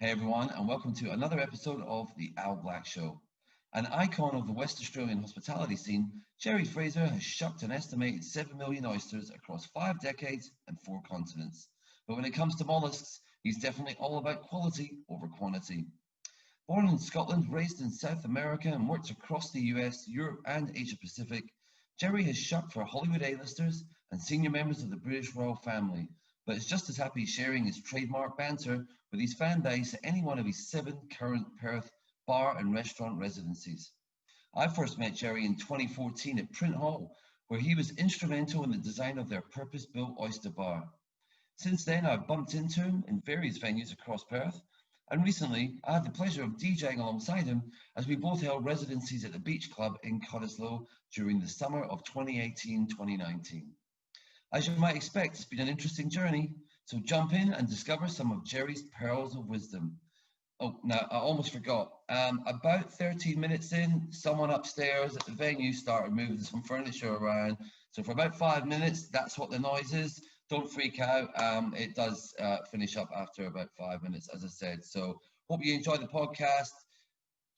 Hey everyone, and welcome to another episode of The Al Black Show. An icon of the West Australian hospitality scene, Jerry Fraser has shucked an estimated 7 million oysters across 5 decades and 4 continents. But when it comes to molluscs, he's definitely all about quality over quantity. Born in Scotland, raised in South America, and worked across the US, Europe, and Asia Pacific, Jerry has shucked for Hollywood A-listers and senior members of the British royal family, but is just as happy sharing his trademark banter with his fan base at any one of his 7 current Perth bar and restaurant residencies. I first met Jerry in 2014 at Print Hall, where he was instrumental in the design of their purpose-built Oyster bar. Since then, I've bumped into him in various venues across Perth, and recently I had the pleasure of DJing alongside him as we both held residencies at the Beach Club in Cottesloe during the summer of 2018-2019. As you might expect, it's been an interesting journey, so jump in and discover some of Jerry's pearls of wisdom. Oh, now I almost forgot. About 13 minutes in, someone upstairs at the venue started moving some furniture around. So for about 5 minutes, that's what the noise is. Don't freak out. It does finish up after about 5 minutes, as I said. So hope you enjoy the podcast.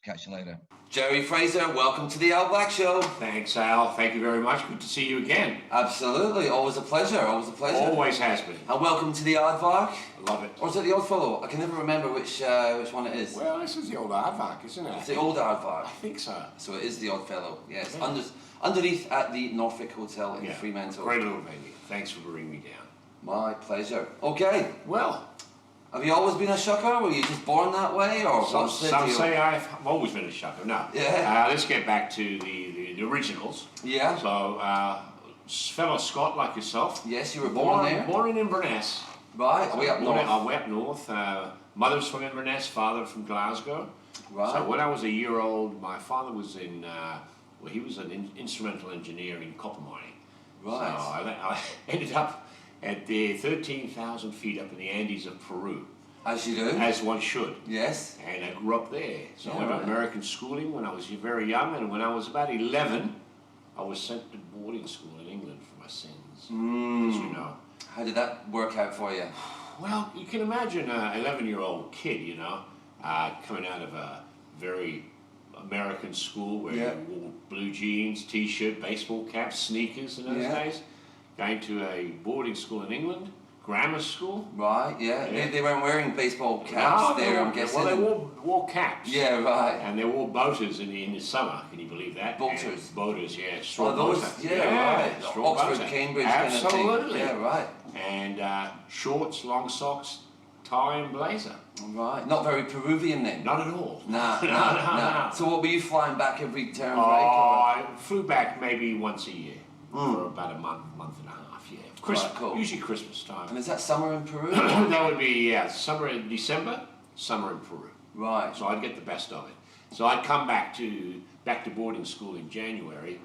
Catch you later. Jerry Fraser, welcome to the Al Black Show. Thanks, Al. Thank you very much. Good to see you again. Absolutely. Always a pleasure. Always a pleasure. Always has been. And welcome to the Aardvark. I love it. Or is it the Oddfellow? I can never remember which one it is. Well, this is the old Aardvark, isn't it? It's the old Aardvark. I think so. So it is the Oddfellow, yes. Yeah. Underneath at the Norfolk Hotel in Yeah. Fremantle. Great little venue. Thanks for bringing me down. My pleasure. Okay. Well, Have you always been a shucker? Were you just born that way? Or some what's the deal? say I've always been a shucker. No. Yeah. Let's get back to the originals. Yeah. So, fellow Scot like yourself. Yes, you were born there. Born in Inverness. Right. Are we up north? I'm way up north. Mother's from Inverness, father from Glasgow. Right. So when I was a year old, my father was in, he was an instrumental engineer in copper mining. Right. So I ended up at the 13,000 feet up in the Andes of Peru. As you do. As one should. Yes. And I grew up there. So Yeah, I went right. to American schooling when I was very young, and when I was about 11, I was sent to boarding school in England for my sins, as you know. How did that work out for you? Well, you can imagine an 11-year-old kid, you know, coming out of a very American school where Yeah. you wore blue jeans, t-shirt, baseball caps, sneakers in those Yeah. days. Going to a boarding school in England, grammar school. Right, yeah. Yeah. They weren't wearing baseball caps No, there, they I'm wore- guessing. Well, they wore caps. Yeah, right. And they wore boaters in the summer. Can you believe that? Boaters? And boaters, yeah. Straw Oh, those, boater. yeah, right. straw Oxford, boater. Cambridge Absolutely. kind of thing. Yeah, right. And shorts, long socks, tie and blazer. Right. Not very Peruvian then? Not at all. Nah, no, nah. no. So what, were you flying back every term break? I flew back maybe once a year for about a month and a half, yeah. Right, cool. Usually Christmas time. And is that summer in Peru? That would be, summer in December, summer in Peru. Right. So I'd get the best of it. So I'd come back to boarding school in January,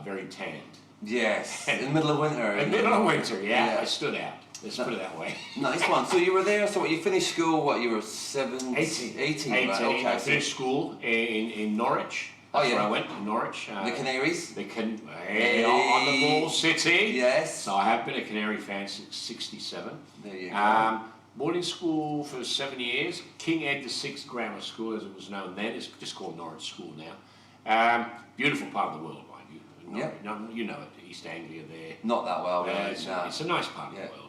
very tanned. Yes. In the middle of winter. In the middle of winter, Yeah. I stood out. Let's put it that way. Nice one. So you were there, so what, you finished school, what, you were 18, 18. right? Okay. I finished school in Norwich. Oh, That's yeah. where I went, to Norwich. The Canaries? Hey, on the ball city. Yes. So I have been a Canary fan since '67. There you go. Boarding school for 7 years. King Ed VI Grammar School, as it was known then. It's just called Norwich School now. Beautiful part of the world, mind you. Yeah. You know it, East Anglia there. Not that well, really. It's no. a nice part of Yeah. the world.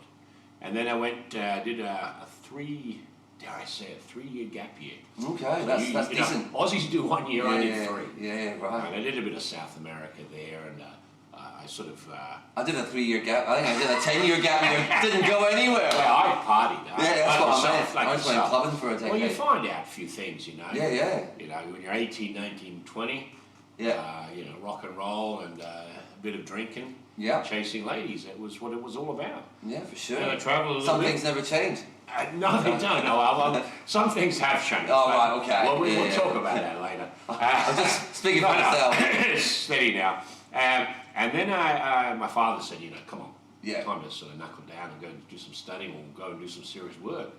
And then I went, did a 3-year gap year. Okay, that's You know, decent. Aussies do 1 year, I did 3. Yeah, right. And I did a bit of South America there, and I sort of... I did a 3-year gap. I think I did a 10-year gap year. Didn't go anywhere. well, I partied. Yeah, that's what I myself, meant. like I was playing yourself. clubbing for a decade. Well, you find out a few things, you know. Yeah. You know, when you're 18, 19, 20, Yeah. you know, rock and roll and a bit of drinking, Yeah. chasing ladies. That was what it was all about. Yeah, for sure. And I travelled a little Some bit. things never change. No, they don't. No, some things have changed. Oh, but- right, okay. Well, we'll Yeah. talk about that later. I'm just speaking for myself. Steady now. And then my father said, you know, come on, Yeah. time to sort of knuckle down and go and do some studying or go and do some serious work.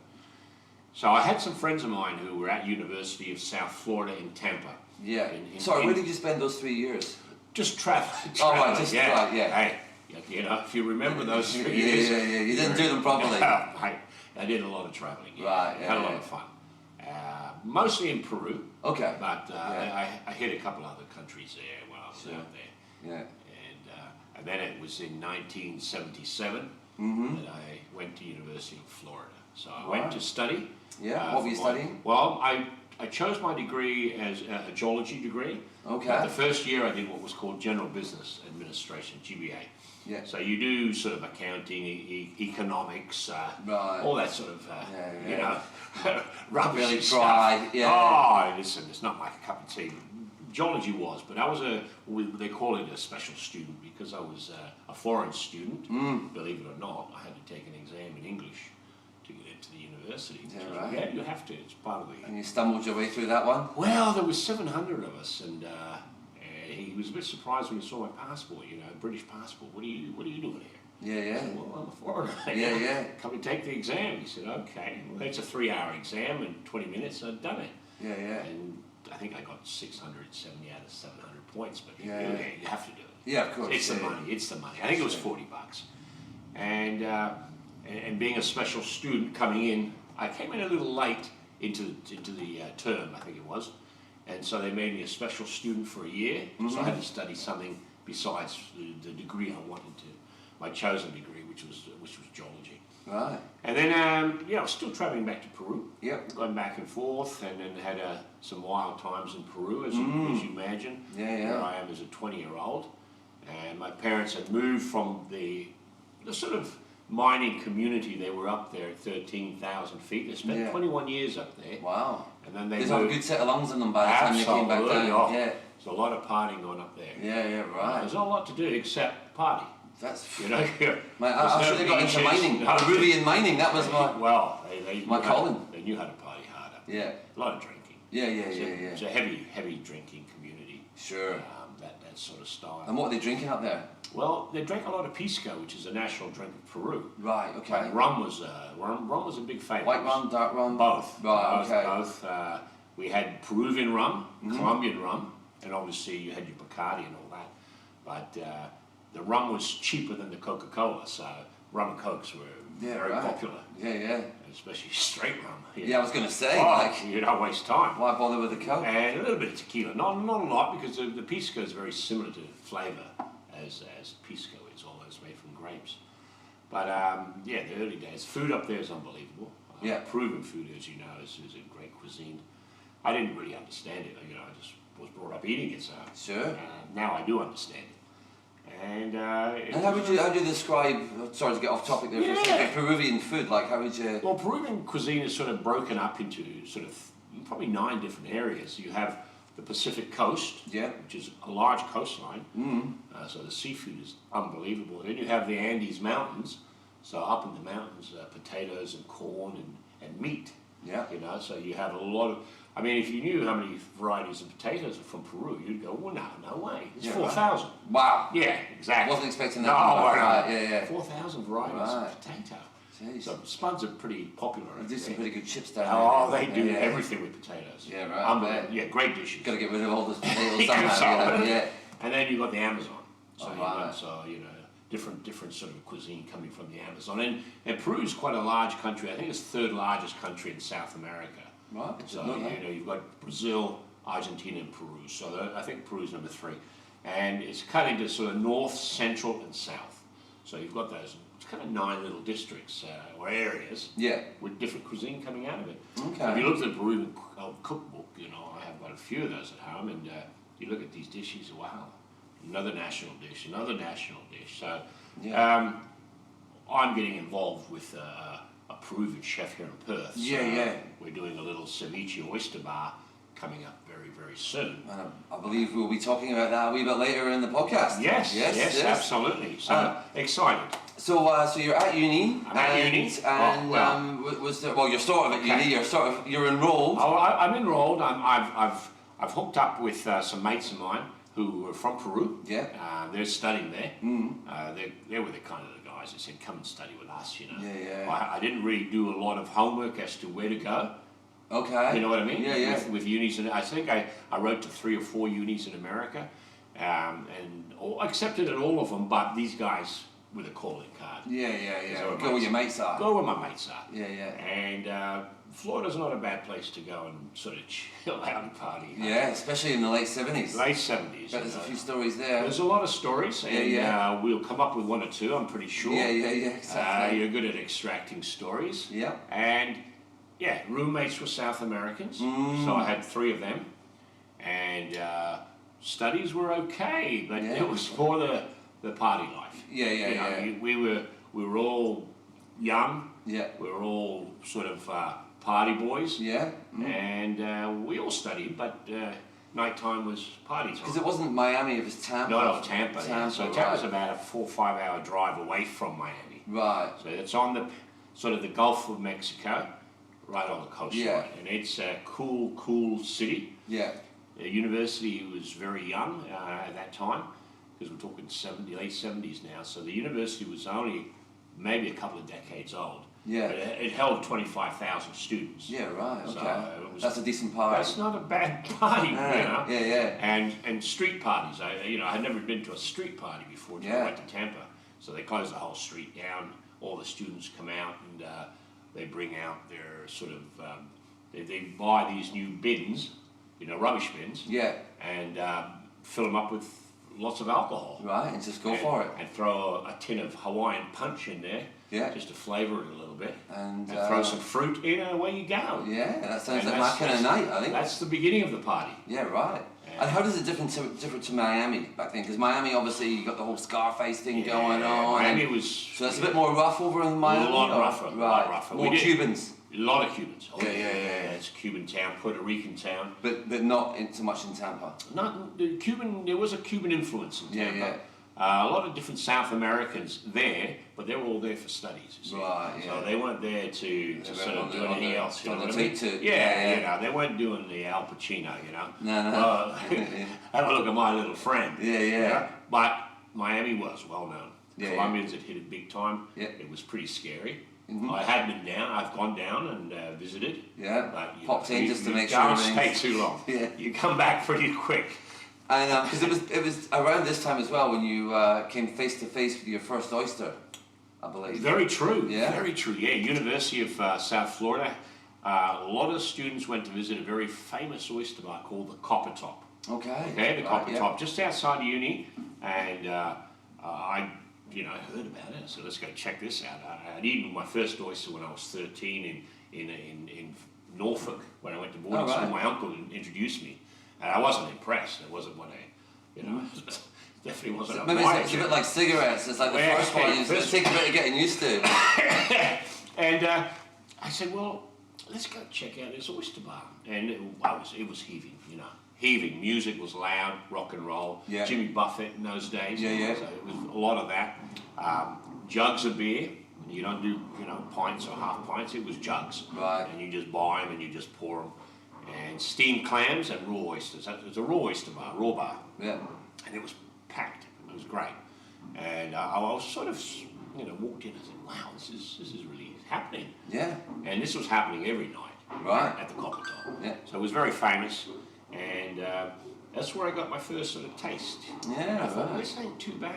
So I had some friends of mine who were at University of South Florida in Tampa. Yeah. In- Sorry, where did you spend those 3 years? Just traveling. Oh, right, just yeah. right, yeah. Hey, you know, if you remember those 3 Yeah, years. yeah. You didn't do them properly. I did a lot of traveling. Yeah. Right, Had a lot yeah. of fun. Mostly in Peru. Okay. But I hit a couple other countries there while I was out there. Yeah. And then it was in 1977 that I went to University of Florida. So I went to study. Yeah. What were you studying? Well, I chose my degree as a geology degree. Okay. But the first year I did what was called General Business Administration, GBA. Yeah. So you do sort of accounting, economics, all that sort of, you know, rubbish Really stuff. dry. Yeah. Oh, listen, it's not my cup of tea. Geology was, but I was they call it a special student because I was a foreign student. Believe it or not, I had to take an exam in English to get into the university. Yeah, right. Yeah, you have to. It's part of the. And you stumbled your way through that one? Well, there was 700 of us, and he was a bit surprised when he saw my passport. You know, British passport. What are you doing here? Yeah, I said, well, I'm a foreigner. Yeah. Come and take the exam. He said, okay. Well, it's a 3-hour exam, and 20 minutes. I'd done it. Yeah. And I think I got 670 out of 700 points, but you have to do it. Yeah, of course. It's the money. It's the money. I think it was $40. And being a special student coming in, I came in a little late into the term, I think it was, and so they made me a special student for a year. So I had to study something besides the degree I wanted to, my chosen degree, which was geology. Right. And then I was still traveling back to Peru. Yep. Going back and forth, and then had some wild times in Peru, as you imagine. Yeah. Where I am as a 20-year-old, and my parents had moved from the sort of mining community. They were up there at 13,000 feet. They spent 21 years up there. Wow. And then they There's a good set of lungs in them by the time they came back down. Oh, Yeah. There's a lot of partying going up there. Yeah, right. There's not a lot to do except party. That's, you know. I should have got into mining. Peruvian mining. That was my calling. They knew how to party hard up there. Yeah. A lot of drinking. Yeah. It's a heavy drinking community. Sure. That sort of style. And what are they drinking up there? Well, they drank a lot of pisco, which is a national drink of Peru. Right. Okay. Like rum was a big favourite. White rum, dark rum. Both. Right. Both. We had Peruvian rum, Colombian rum, and obviously you had your Bacardi and all that. But the rum was cheaper than the Coca-Cola, so rum and Cokes were very popular. Yeah. Especially straight rum. Yeah, I was going to say, you don't waste time. Why bother with the Coke? And a little bit of tequila, not a lot, because the pisco is very similar to flavour as pisco is, although it's made from grapes. But the early days, food up there is unbelievable. Peruvian food, as you know, is a great cuisine. I didn't really understand it. You know, I just was brought up eating it, so sure. Now I do understand it. And how do you describe? Sorry to get off topic there. For a second, Peruvian food, like how would you? Well, Peruvian cuisine is sort of broken up into sort of probably 9 different areas. You have the Pacific coast, which is a large coastline. So the seafood is unbelievable. Then you have the Andes Mountains. So up in the mountains, potatoes and corn and meat. Yeah. You know, so you have a lot of. I mean, if you knew how many varieties of potatoes are from Peru, you'd go, well, no way. It's 4,000. Wow. Yeah, exactly. Wasn't expecting that. No. 4,000 varieties of potato. Jeez. So spuds are pretty popular. They do some pretty good chips down there. They do everything with potatoes. Yeah, right. Yeah, great dishes. Got to get rid of all the potatoes somehow. Yeah. And then you've got the Amazon. So, different sort of cuisine coming from the Amazon. And Peru is quite a large country. I think it's the 3rd largest country in South America. Right. So, you've got Brazil, Argentina, and Peru. So I think Peru is number 3. And it's cut into sort of north, central, and south. So you've got those kind of 9 little districts or areas with different cuisine coming out of it. Okay. If you look at the Peruvian cookbook, I have got a few of those at home, and you look at these dishes, wow, another national dish. So I'm getting involved with a Peruvian chef here in Perth. So we're doing a little ceviche oyster bar coming up very, very soon. And I believe we'll be talking about that a wee bit later in the podcast. Yes, absolutely. So excited. So you're at uni. I'm at uni. And you're sort of at uni. You're enrolled. Oh, I'm enrolled. I've hooked up with some mates of mine who are from Peru. Yeah. They're studying there. They were the kind of the guys that said, "Come and study with us." I didn't really do a lot of homework as to where to go. Okay. You know what I mean? Yeah. With unis, and I think I wrote to 3 or 4 unis in America, and accepted at all of them. But these guys with a calling card. Yeah. Go where your mates are. Go where my mates are. Yeah. And Florida's not a bad place to go and sort of chill out and party. Yeah, especially in the late 70s. Late 70s. But there's a few stories there. There's a lot of stories, and we'll come up with one or two, I'm pretty sure. Yeah, exactly. You're good at extracting stories. Yeah. And, roommates were South Americans, so I had 3 of them. And studies were okay, but it was for the party life. Yeah. We were all young. Yeah. We were all sort of party boys. Yeah. And we all studied, but nighttime was party time. Because it wasn't Miami, it was Tampa. No, Tampa. So Tampa's about a 4 or 5 hour drive away from Miami. Right. So it's on the sort of the Gulf of Mexico, right on the coastline. Yeah. And it's a cool city. Yeah. The university was very young at that time, because we're talking late 70s now. So the university was only maybe a couple of decades old. Yeah. But it held 25,000 students. Yeah, right, okay. So that's a decent party. That's not a bad party, you know. Yeah. And street parties. I had never been to a street party before until I went to Tampa. So they closed the whole street down. All the students come out and they bring out their sort of, they buy these new bins, rubbish bins. Yeah. And fill them up with lots of alcohol. Right, and just go for it. And throw a tin of Hawaiian punch in there. Yeah. Just to flavour it a little bit. And throw some fruit in and away you go. Yeah, that sounds like my kind of night, I think. That's the beginning of the party. Yeah, right. And how does it different to Miami back then? Because Miami, obviously, you got the whole Scarface thing going on. Miami was... So it's a bit more rough over in Miami? A lot rougher. Right. A lot rougher. More Cubans? A lot of Cubans. Yeah. It's a Cuban town, Puerto Rican town. But not so much in Tampa? There was a Cuban influence in Tampa. Yeah. A lot of different South Americans there, but they were all there for studies. You see. Right, yeah. So they weren't there to sort of do anything else. You know what I mean? Yeah. They weren't doing the Al Pacino, No. Have a look at my little friend. Yeah. But Miami was well known. Yeah, Colombians had hit it big time. Yeah. It was pretty scary. Mm-hmm. I had been down. I've gone down and visited. Yeah. But Popped in just to make sure. Don't stay too long. Yeah. You come back pretty quick. And because it was around this time as well when you came face to face with your first oyster, I believe. Very true. Yeah. Very true. Yeah. University of South Florida. A lot of students went to visit a very famous oyster bar called the Copper Top. Okay. The Copper Top, just outside uni, and I heard about it. So let's go check this out. I'd eaten my first oyster when I was 13 in Norfolk when I went to boarding school. My uncle introduced me. And I wasn't impressed. It wasn't what definitely wasn't a maybe it's a bit like cigarettes. It's like the first one, it takes a bit of getting used to. And I said, well, let's go check out this oyster bar. And it was heaving, heaving. Music was loud, rock and roll. Yeah. Jimmy Buffett in those days. Yeah. So it was a lot of that. Jugs of beer. You don't do, pints or half pints. It was jugs. Right. And you just buy them and you just pour them. And steamed clams and raw oysters. It was a raw oyster bar, raw bar. Yeah. And it was packed. It was great. And I was sort of, walked in and said, wow, this is really happening. Yeah. And this was happening every night. Right. At the Copper Top. Yeah. So it was very famous. And that's where I got my first sort of taste. Yeah. And I thought, this ain't too bad.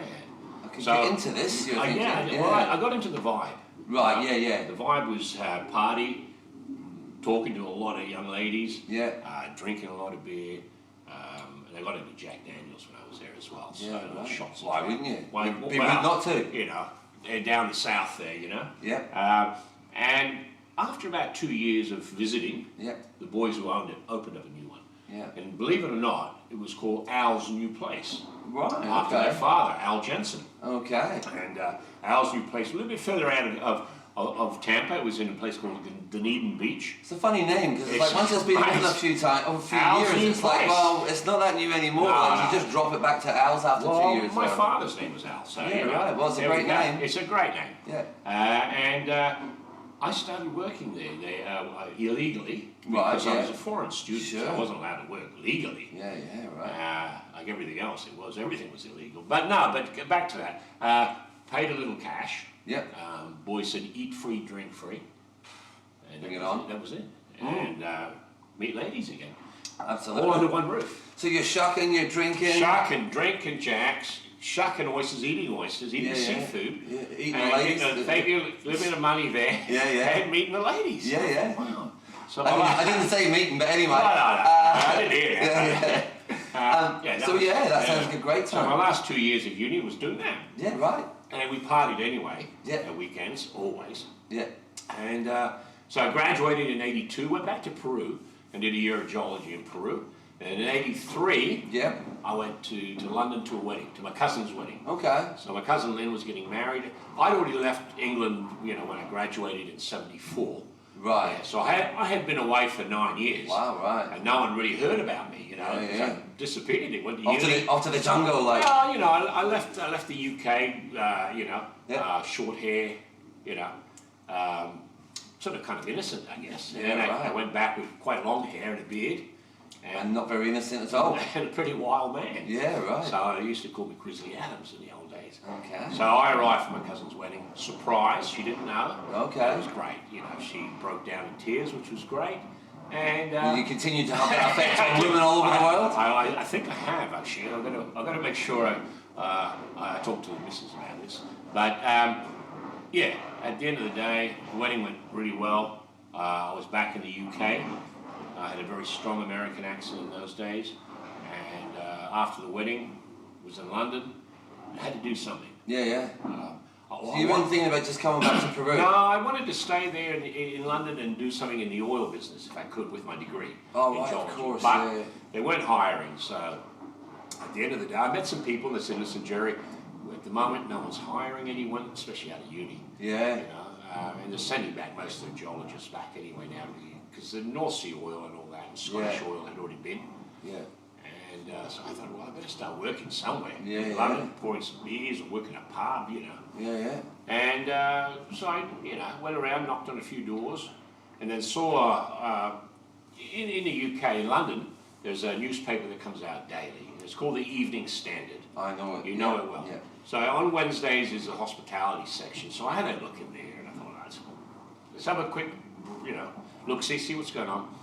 I could get into this. Well, I got into the vibe. Right. Yeah. The vibe was party. Talking to a lot of young ladies, drinking a lot of beer, and I got into Jack Daniels when I was there as well. So shots. Why wouldn't you? Why Be rude not to. They're down the south there, Yeah. And after about 2 years of visiting, Yeah. the boys who owned it opened up a new one. Yeah. And believe it or not, it was called Al's New Place. Right. After their father, Al Jensen. Okay. And Al's New Place, a little bit further out of Tampa. It was in a place called Dunedin Beach. It's a funny name because it's like once it's been opened a few times, over a few years, it's like, well, it's not that new anymore. You just drop it back to Al's after 2 years. My father's name was Al, so right. Well, it's a great name. It's a great name. Yeah. And I started working there illegally because I was a foreign student, so I wasn't allowed to work legally. Yeah, right. Like everything else, everything was illegal. But back to that. Paid a little cash. Yeah. Boy said, eat free, drink free. And Bring it on. That was it. And meet ladies again. Absolutely. All under one roof. So you're shucking, you're drinking. Shucking, drinking, Jacks. shucking oysters, eating seafood. Yeah, eating the ladies. Thank you, a little bit of money there. And meeting the ladies. Yeah. Wow. So I didn't say meeting, but anyway. No. I didn't hear that. That sounds like a great time. So my last 2 years of uni was doing that. Yeah, right. And we partied anyway. At weekends, always. And so I graduated in '82, went back to Peru and did a year of geology in Peru. And in '83, I went to London to a wedding, to my cousin's wedding. Okay. So my cousin Lynn was getting married. I'd already left England, when I graduated in '74. Right. Yeah, so I had been away for 9 years. Wow, right. And no one really heard about me, I disappeared. It went to uni. Off to the jungle, like. Well, I left the UK, short hair, sort of kind of innocent, I guess. And then I went back with quite long hair and a beard. And not very innocent at all. And a pretty wild man. Yeah, right. So they used to call me Grizzly Adams in the old days. Okay. So I arrived for my cousin's wedding. Surprise, she didn't know. Okay. It was great. She broke down in tears, which was great. And you continue to have that effect on women all over the world? I think I have, actually. I've got to make sure I talk to the missus about this. But at the end of the day, the wedding went really well. I was back in the UK. I had a very strong American accent in those days, and after the wedding, was in London. I had to do something. So you weren't thinking about just coming back to Peru? No, I wanted to stay there in London and do something in the oil business if I could with my degree. Oh, right, of course. But they weren't hiring, so at the end of the day, I met some people and they said, "Listen, Jerry, at the moment, no one's hiring anyone, especially out of uni." And they're sending back most of the geologists back anyway now, because the North Sea oil and all that, and Scottish oil had already been. And so I thought, well, I better start working somewhere. In London, pouring some beers or working a pub, And so I, went around, knocked on a few doors, and then saw in the UK, in London, there's a newspaper that comes out daily. It's called the Evening Standard. I know it. You know it well. So on Wednesdays is a hospitality section. So I had a look in there, and I thought, let's have a quick, look, see what's going on.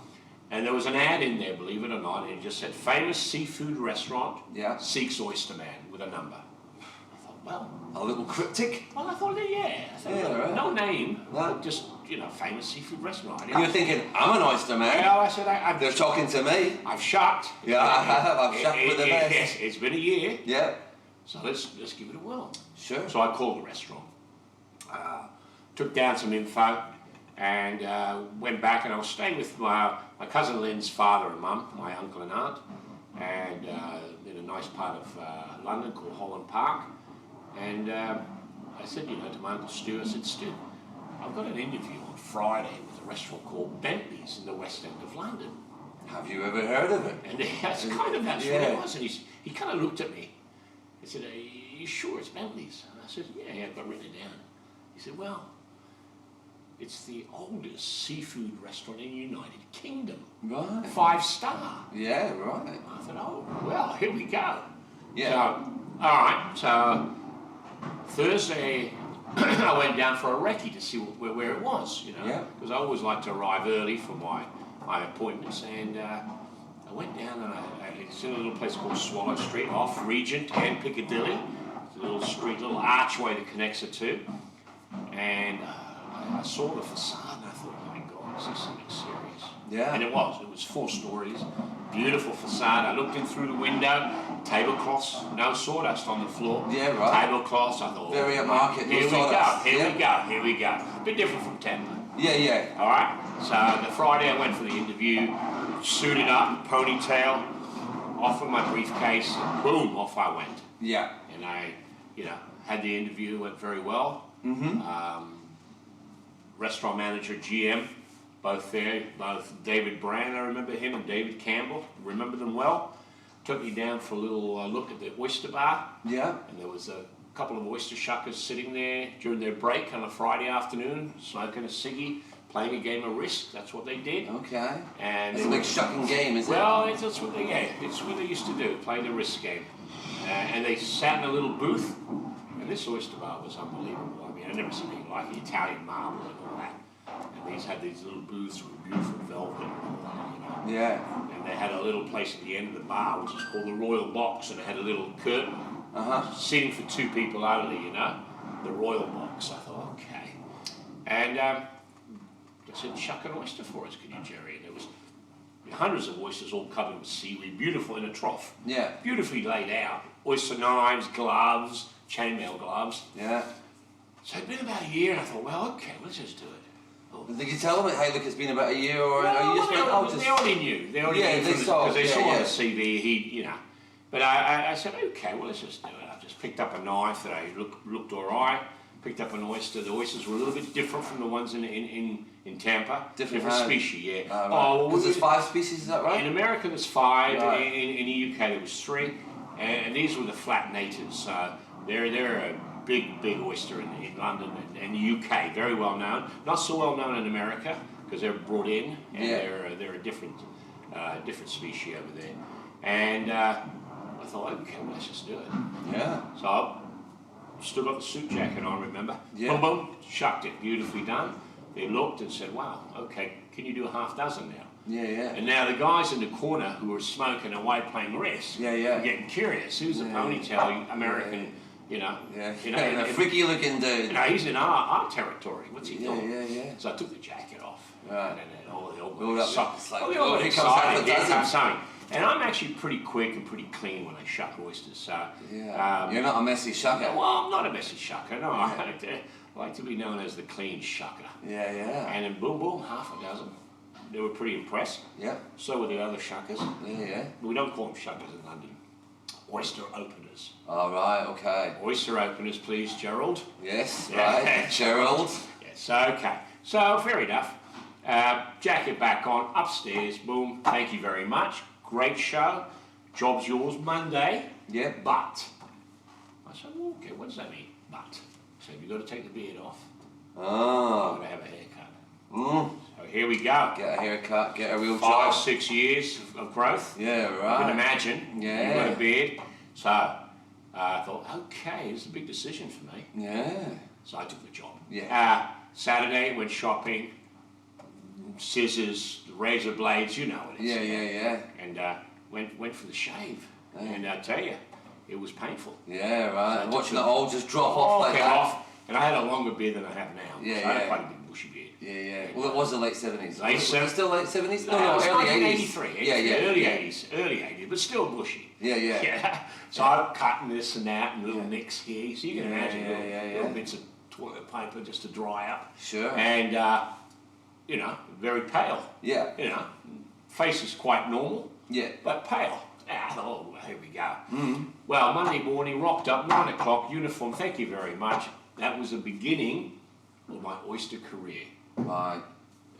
And there was an ad in there, believe it or not, and it just said, "Famous seafood restaurant seeks oyster man," with a number. I thought, well, a little cryptic. Well, I thought, right. No name, just famous seafood restaurant. And you're thinking, I'm an oyster man. I said, they're talking to me. I've shucked. Yeah, I have. I've shucked with the best. Yes, it's been a year. Yeah. So let's give it a whirl. Sure. So I called the restaurant, took down some info, and went back, and I was staying with my cousin Lynn's father and mum, my uncle and aunt, and in a nice part of London called Holland Park. And I said, to my Uncle Stu, I said, "Stu, I've got an interview on Friday with a restaurant called Bentley's in the West End of London. Have you ever heard of it?" And that's what it was. And he kind of looked at me. He said, "Are you sure it's Bentley's?" And I said, "Yeah, I've got written it down." He said, "Well, it's the oldest seafood restaurant in the United Kingdom. Right. 5-star. Yeah, right. I thought, oh, well, here we go." Yeah. So, all right. So Thursday, I went down for a recce to see where it was, because I always like to arrive early for my appointments. And I went down, and it's in a little place called Swallow Street, off Regent and Piccadilly. It's a little street, little archway that connects the two. And I saw the facade, and I thought, oh my God, this is something serious. Yeah. And it was 4 stories, beautiful facade. I looked in through the window, tablecloths, no sawdust on the floor. Yeah, right. Tablecloths, I thought, very upmarket. Here we go. A bit different from Tampa. Yeah. All right. So the Friday I went for the interview, suited up, ponytail, off with my briefcase, and boom, off I went. Yeah. And I, had the interview, went very well. Mm-hmm. Restaurant manager, GM, both there, both David Brand, I remember him, and David Campbell, remember them well. Took me down for a little look at the oyster bar. Yeah. And there was a couple of oyster shuckers sitting there during their break on a Friday afternoon, smoking a ciggy, playing a game of Risk. That's what they did. Okay. And it's a big shucking game, isn't it? Well, it's what they used to do, play the Risk game. And they sat in a little booth, and this oyster bar was unbelievable. I mean, I've never seen anything like the Italian marble and all that. And these had these little booths with beautiful velvet and all that, Yeah. And they had a little place at the end of the bar, which is called the Royal Box, and it had a little curtain seating for 2 people only, you know, the royal box. I thought, okay. And I said, shuck an oyster for us, can you, Jerry? And there was hundreds of oysters all covered with seaweed, beautiful in a trough. Yeah. Beautifully laid out. Oyster knives, gloves, chainmail gloves. Yeah. So it'd been about a year, and I thought, well, okay, let's just do it. Oh. Did you tell them, hey, look, it's been about a year, or no, you just went, oh, just... They already knew. They already knew because they saw on the CV, you know. But I said, okay, well, let's just do it. I just picked up a knife that I looked all right. Picked up an oyster. The oysters were a little bit different from the ones in Tampa. Different species, yeah. Right. Oh, well, there's 5 species, is that right? In America, there's 5. Right. In the UK, there was 3. And these were the flat natives. They're a big oyster in London and the UK, very well known. Not so well known in America because they're brought in, and they're a different species over there. And I thought, okay, well, let's just do it. Yeah. So I still got the suit jacket on, remember? Yeah. Boom, boom, shucked it, beautifully done. They looked and said, wow, okay, can you do a half dozen now? Yeah, yeah. And now the guys in the corner who were smoking away playing rest were getting curious. Who's the ponytail American, you know? Yeah. A freaky looking dude. You know, he's in our territory. What's he doing? Yeah. So I took the jacket off. Right. And then all here comes something. And I'm actually pretty quick and pretty clean when I shuck oysters. So you're not a messy shucker. Well, I'm not a messy shucker. No, I like to be known as the clean shucker. Yeah. And then boom, boom, half a dozen. They were pretty impressed. Yeah. So were the other shuckers. Yeah. We don't call them shuckers in London. Oyster openers. All right. Okay. Oyster openers, please, Gerald. Yes. Right. Gerald. Yes. Okay. So fair enough. Jacket back on, upstairs. Boom. Thank you very much. Great show. Job's yours Monday. Yeah. But. I said, well, okay, what does that mean? But. So you've got to take the beard off. Oh. You've got to have a haircut. So here we go. Get a haircut, get a real 5, 6 years of growth. Yeah, right. You can imagine. Yeah. You've got a beard. So I thought, okay, this is a big decision for me. Yeah. So I took the job. Yeah. Saturday, went shopping. Scissors, razor blades, you know what it is. Yeah. And went for the shave. And I tell you, it was painful. Yeah, right. So watching it all just drop off like that. Off. And I had a longer beard than I have now. Yeah, so I had quite a big bushy beard. Yeah. Well, it was the late 70s. Late 70s? Still late 70s? No, early 80s. 1983. Early 80s, but still bushy. Yeah. So I'm cutting this and that and little nicks here. So you can imagine little bits of toilet paper just to dry up. Sure. And, you know, very pale. Yeah. You know, face is quite normal. Yeah. But pale. Oh, here we go. Well, Monday morning, rocked up, 9 o'clock, uniform, thank you very much. That was the beginning of my oyster career. Right.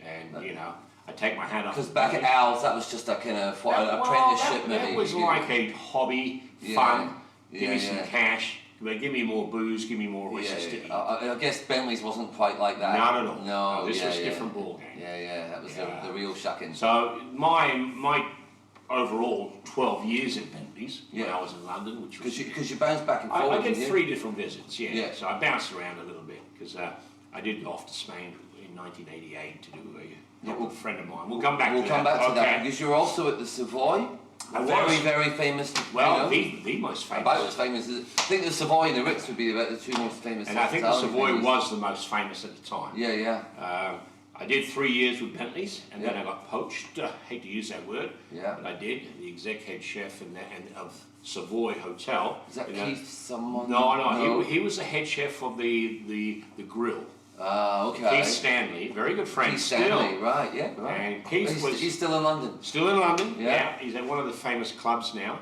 And, you know, I take my hat off. Because back at Al's, that was just a kind of apprenticeship, maybe. That was like a hobby, fun, give me some cash, give me more booze, give me more oysters to eat. I guess Bentley's wasn't quite like that. Not at all. No, this was a different ballgame. Yeah, that was the real shucking. So my overall 12 years at Bentley's when I was in London, which was... Because you bounced back and forth, I did 3 different visits, So I bounced around a little bit, because I did go off to Spain in 1988 to do a friend of mine. We'll come back to that, because you're also at the Savoy. Very famous. Well, the most famous. About as famous as... I think the Savoy and the Ritz would be about the 2 most famous. And I think the Savoy was the most famous at the time. Yeah. I did 3 years with Bentley's, and then I got poached. I hate to use that word, but I did. The exec head chef of Savoy Hotel. Is that Keith someone? No. He was the head chef of the grill. Okay. Keith Stanley, very good friend. Keith Stanley, right. And Keith he's still in London. Still in London, yeah. He's at one of the famous clubs now.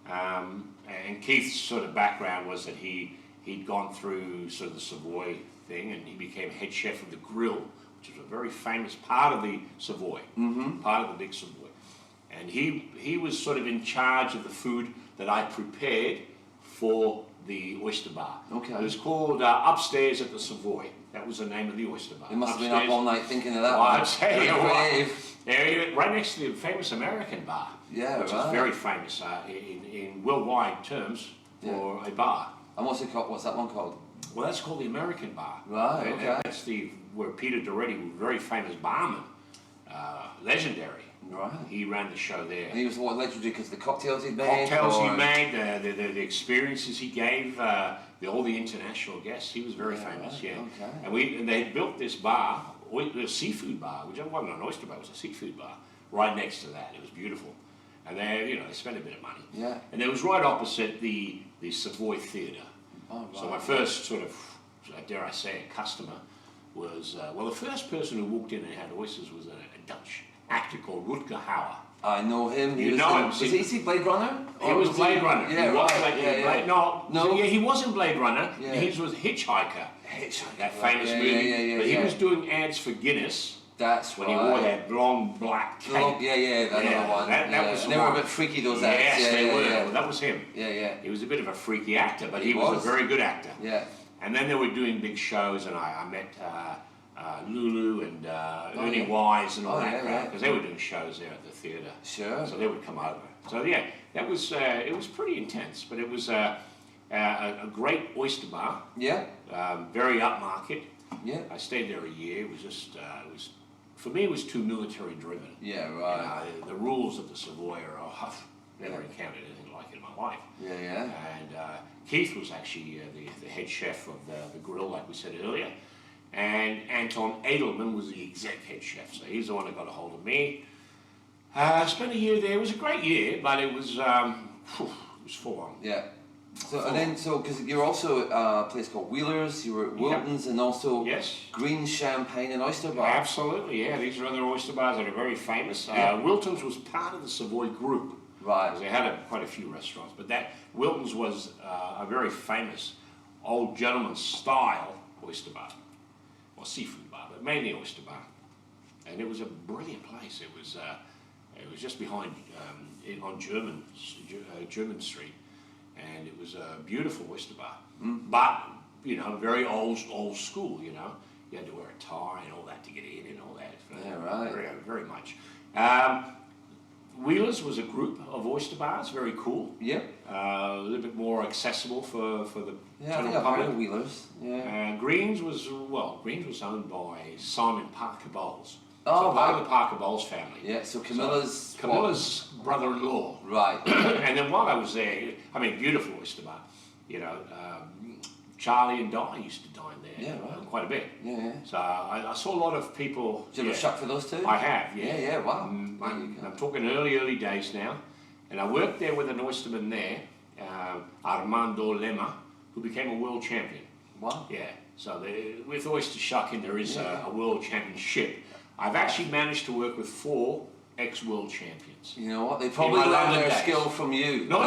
And Keith's sort of background was that he'd gone through sort of the Savoy thing, and he became head chef of the grill, which was a very famous part of the Savoy, part of the big Savoy. And he was sort of in charge of the food that I prepared for the oyster bar. Okay. It was called Upstairs at the Savoy. That was the name of the oyster bar. You must have been up all night thinking of that one. I'd tell you what, right next to the famous American bar, which is very famous in worldwide terms for a bar. And what's it called? What's that one called? Well, that's called the American bar. Right, okay. That's where Peter Doretti, a very famous barman, legendary. Right. He ran the show there. And he was what, legendary because the cocktails he made? Cocktails he made, the experiences he gave, all the international guests. He was very famous, right. yeah. Okay. And they built this bar, a seafood bar, which wasn't an oyster bar, it was a seafood bar, right next to that. It was beautiful. And they spent a bit of money. Yeah. And it was right opposite the Savoy Theatre. Oh, right. So my first sort of, dare I say, a customer was, the first person who walked in and had oysters was a Dutch actor called Rutger Hauer. I know him. You know him. Was he Blade Runner? He was Blade Runner. Yeah, right. No, he wasn't Blade Runner. Yeah. He was Hitchhiker. That famous movie. Yeah, but he was doing ads for Guinness. That's when he wore that long black cape. Another one. That was they were a bit freaky, those ads. Yes, they were. Well, that was him. Yeah. He was a bit of a freaky actor, but he was a very good actor. Yeah. And then they were doing big shows, and I met Lulu and Ernie Wise and all that crowd, because they were doing shows there at the theatre. Sure. So they would come over. So yeah, that was it was pretty intense, but it was a great oyster bar. Yeah. Very upmarket. Yeah. I stayed there a year. It was just for me it was too military driven. Yeah, right. The rules of the Savoy are never encountered anything like it in my life. Yeah. And Keith was actually the head chef of the grill, like we said earlier. And Anton Edelman was the exec head chef, so he's the one that got a hold of me. I spent a year there. It was a great year, but it was full on. Yeah. So because you're also a place called Wheeler's, you were at Wilton's, and also Green Champagne and Oyster Bar. Absolutely, yeah. These are other oyster bars that are very famous. Wilton's was part of the Savoy Group. Right. They had quite a few restaurants, but Wilton's was a very famous old gentleman style oyster bar. Or seafood bar, but mainly oyster bar, and it was a brilliant place. It was just behind on German Street, and it was a beautiful oyster bar. But very old school. You had to wear a tie and all that to get in and all that. Yeah, right. Very, very much. Wheeler's was a group of oyster bars, very cool. Yeah. A little bit more accessible for the general public. Wheeler's. Yeah. Greens was owned by Simon Parker Bowles. Oh, so part of the Parker Bowles family. Yeah. So Camilla's brother-in-law. Right. And then while I was there, beautiful oyster bar. Charlie and Di used to dine there. Yeah, right. Quite a bit. Yeah. So I saw a lot of people. Did you ever shuck for those two? I have. Yeah. Yeah. Wow. I'm talking early days now, and I worked there with an oysterman there, Armando Lema, who became a world champion. Wow. Yeah. So with oyster shucking, there is a world championship. I've actually managed to work with 4 ex-world champions. You know what? They probably learned their skill from you. No,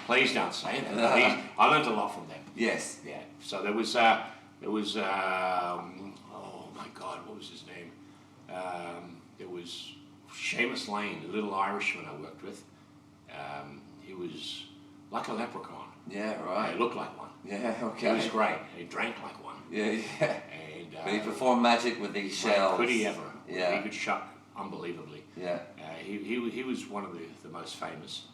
please don't say that. I learned a lot from them. Yes. Yeah. So there was oh my God, what was his name? There was Seamus Lane, the little Irishman I worked with. He was like a leprechaun. Yeah, right. He looked like one. Yeah, okay. He was great. He drank like one. Yeah. And but he performed magic with these shells. Could he ever? Yeah. He could shuck unbelievably. Yeah. He was one of the most famous.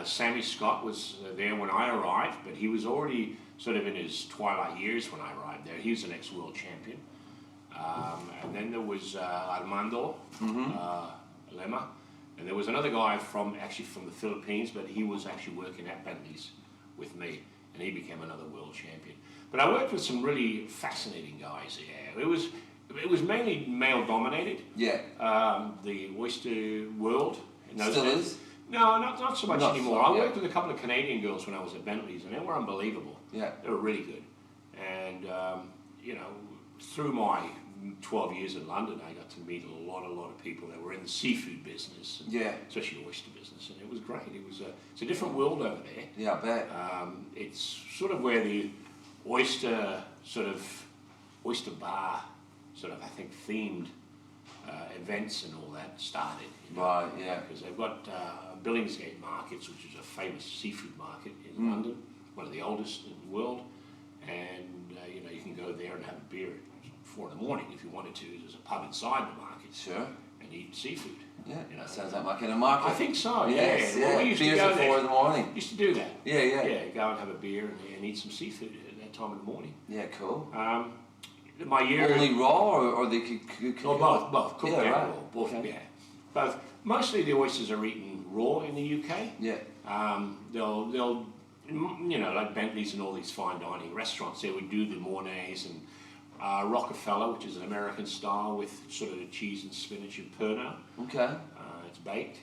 Sammy Scott was there when I arrived, but he was already sort of in his twilight years when I arrived there. He was an ex-world champion. And then there was Armando Lema, and there was another guy from the Philippines, but he was actually working at Bentley's with me, and he became another world champion. But I worked with some really fascinating guys there. It was mainly male-dominated. Yeah. The oyster world. Still is? No, not so much anymore. I worked with a couple of Canadian girls when I was at Bentley's, and they were unbelievable. Yeah. They were really good. And, through my 12 years in London, I got to meet a lot of people that were in the seafood business. And especially oyster business, and it was great. It's a different world over there. Yeah, I bet. It's sort of where the oyster bar, I think, themed events and all that started. Right, yeah. Because they've got Billingsgate Markets, which is a famous seafood market in London, one of the oldest in the world. And, you can go there and have a beer at 4 in the morning if you wanted to. There's a pub inside the market. Sure. And eat seafood. Yeah, sounds like my kind of market. I think so, yes, yeah. Well, we used to go at 4 in the morning. Used to do that. Yeah. Yeah, go and have a beer and eat some seafood at that time in the morning. Yeah, cool. my year... Only raw, or they could Or both. Cooked and raw. Both, yeah. Both. Mostly the oysters are eaten raw in the UK. Yeah. They'll like Bentley's and all these fine dining restaurants, they would do the Mornays and Rockefeller, which is an American style with sort of the cheese and spinach and Pernod. Okay. It's baked.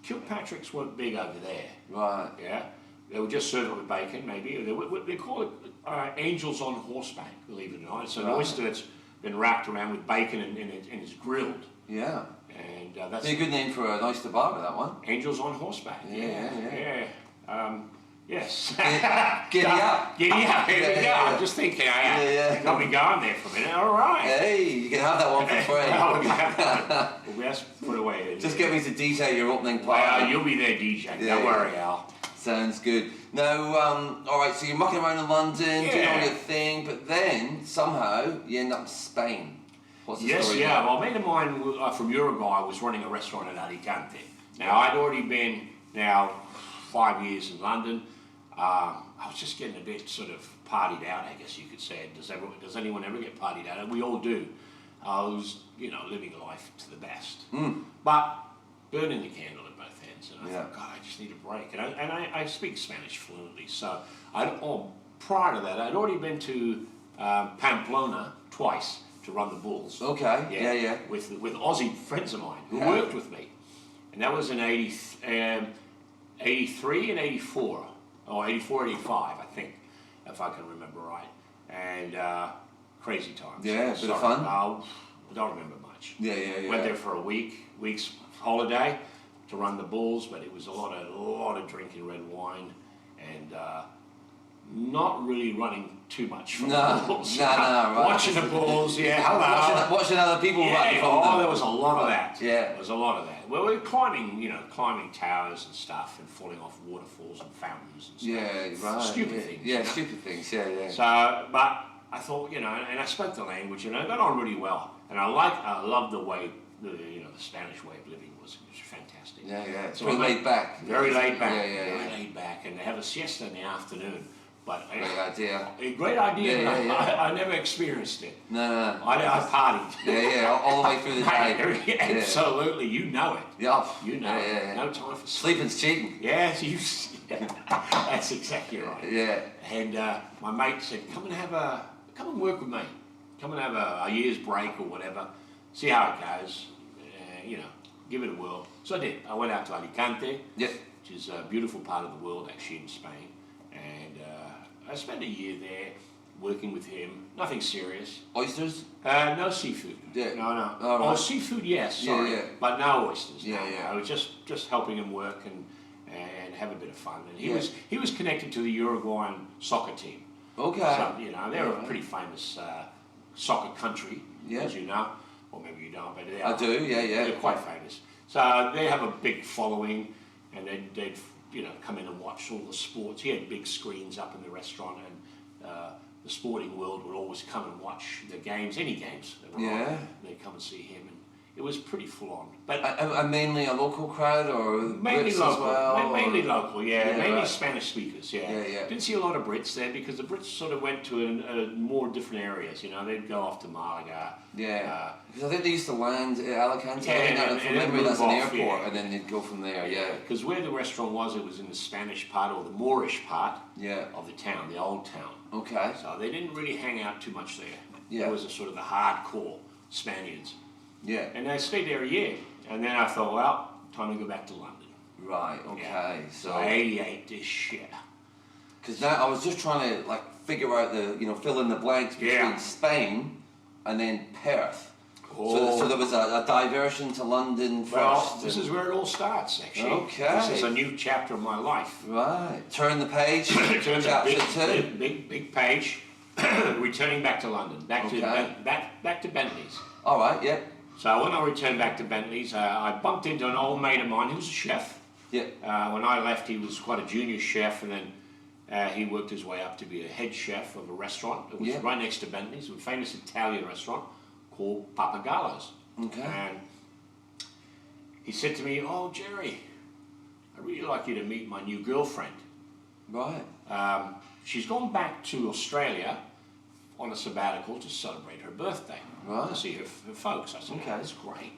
Kilpatrick's weren't big over there. Right. Yeah. They would just serve it with bacon, maybe. They call it angels on horseback, believe it or not. It's an oyster that's been wrapped around with bacon and it's grilled. Yeah. And that's a good name for an oyster bar, that one. Angels on horseback. Yeah. Yes. Giddy up. Giddy up. Here we go. I'm just thinking, got me going there for a minute. All right. Hey, you can have that one for free. We'll just put away. Just get me to DJ your opening part. Well, you'll be there DJing. Don't worry, Al. Sounds good. Now, all right, so you're mucking around in London, doing all your thing, but then somehow you end up in Spain. What's the story? Well, a mate of mine from Uruguay was running a restaurant in Alicante. Now, I'd already been 5 years in London. I was just getting a bit sort of partied out, I guess you could say. Does anyone ever get partied out? And we all do. I was, living life to the best. But burning the candle at both ends. And I thought, God, I just need a break. And I speak Spanish fluently. So prior to that, I'd already been to Pamplona twice to run the bulls. Okay, yeah. With Aussie friends of mine who worked with me. And that was in 83 and 84. Or 84, 85, I think, if I can remember right. And crazy times. Yeah, bit of fun. I don't remember much. Yeah. Went there for a week's holiday to run the bulls, but it was a lot of drinking red wine and not really running too much from the bulls. Right. Watching the bulls, hello. Watching other people run from them. There was a lot of that. Yeah. There was a lot of that. Well, we were climbing towers and stuff and falling off waterfalls and fountains and stuff. Yeah, right. Stupid things. Yeah, stupid things, yeah. So, but I thought, and I spoke the language, I got on really well. And I loved the way, the Spanish way of living was fantastic. Yeah. So very laid back. Very laid back. Yeah. Very laid back. And they have a siesta in the afternoon. But great idea. A great idea. Yeah. I never experienced it. No. I partied. Yeah, all the way through the day. Absolutely, you know it. Yeah. You know it. No time for sleeping's cheating. Yes, that's exactly right. Yeah. And my mate said, come and work with me. Come and have a year's break or whatever. See how it goes. Give it a whirl. So I did. I went out to Alicante, which is a beautiful part of the world actually in Spain. And I spent a year there working with him. Nothing serious. Oysters? No seafood. Yeah. No. Oh, right. Seafood, yes. Sorry. Yeah. But no oysters. Yeah. I was just helping him work and have a bit of fun. And he was connected to the Uruguayan soccer team. Okay. So, they're a pretty famous soccer country, as you know. Or maybe you don't, but I do. Yeah. They're quite famous. So they have a big following, and they'd come in and watch all the sports. He had big screens up in the restaurant, and the sporting world would always come and watch the games, any games that were on. They'd come and see him, and it was pretty full on. But mainly a local crowd, or mainly Brits local, as well? Mainly local, mainly right. Spanish speakers, Yeah. Didn't see a lot of Brits there because the Brits sort of went to more different areas. They'd go off to Malaga. Yeah. Because I think they used to land at Alicante. From memory, that's an airport, and then they'd go from there. Yeah. Because where the restaurant was, it was in the Spanish part or the Moorish part Yeah. of the town, the old town. Okay. So they didn't really hang out too much there. Yeah. It was a sort of the hardcore Spaniards. Yeah. And I stayed there a year, and then I thought, well, time to go back to London. Right. Okay. So 88 this year. Because now I was just trying to figure out fill in the blanks between Spain and then Perth. Oh. So there was a diversion to London first. Well, this is where it all starts, actually. Okay. This is a new chapter of my life. Right. Turn the page. Turn Chapter 2. Big page. Returning back to London. Back to Bentley's. All right. Yeah. So when I returned back to Bentley's, I bumped into an old mate of mine who was a chef. Yeah. When I left, he was quite a junior chef, and then he worked his way up to be a head chef of a restaurant. It was right next to Bentley's, a famous Italian restaurant called Papagallo's. Okay. And he said to me, "Oh, Jerry, I'd really like you to meet my new girlfriend. Right. She's gone back to Australia on a sabbatical to celebrate her birthday. Right. To see her folks. I said, okay, that's great.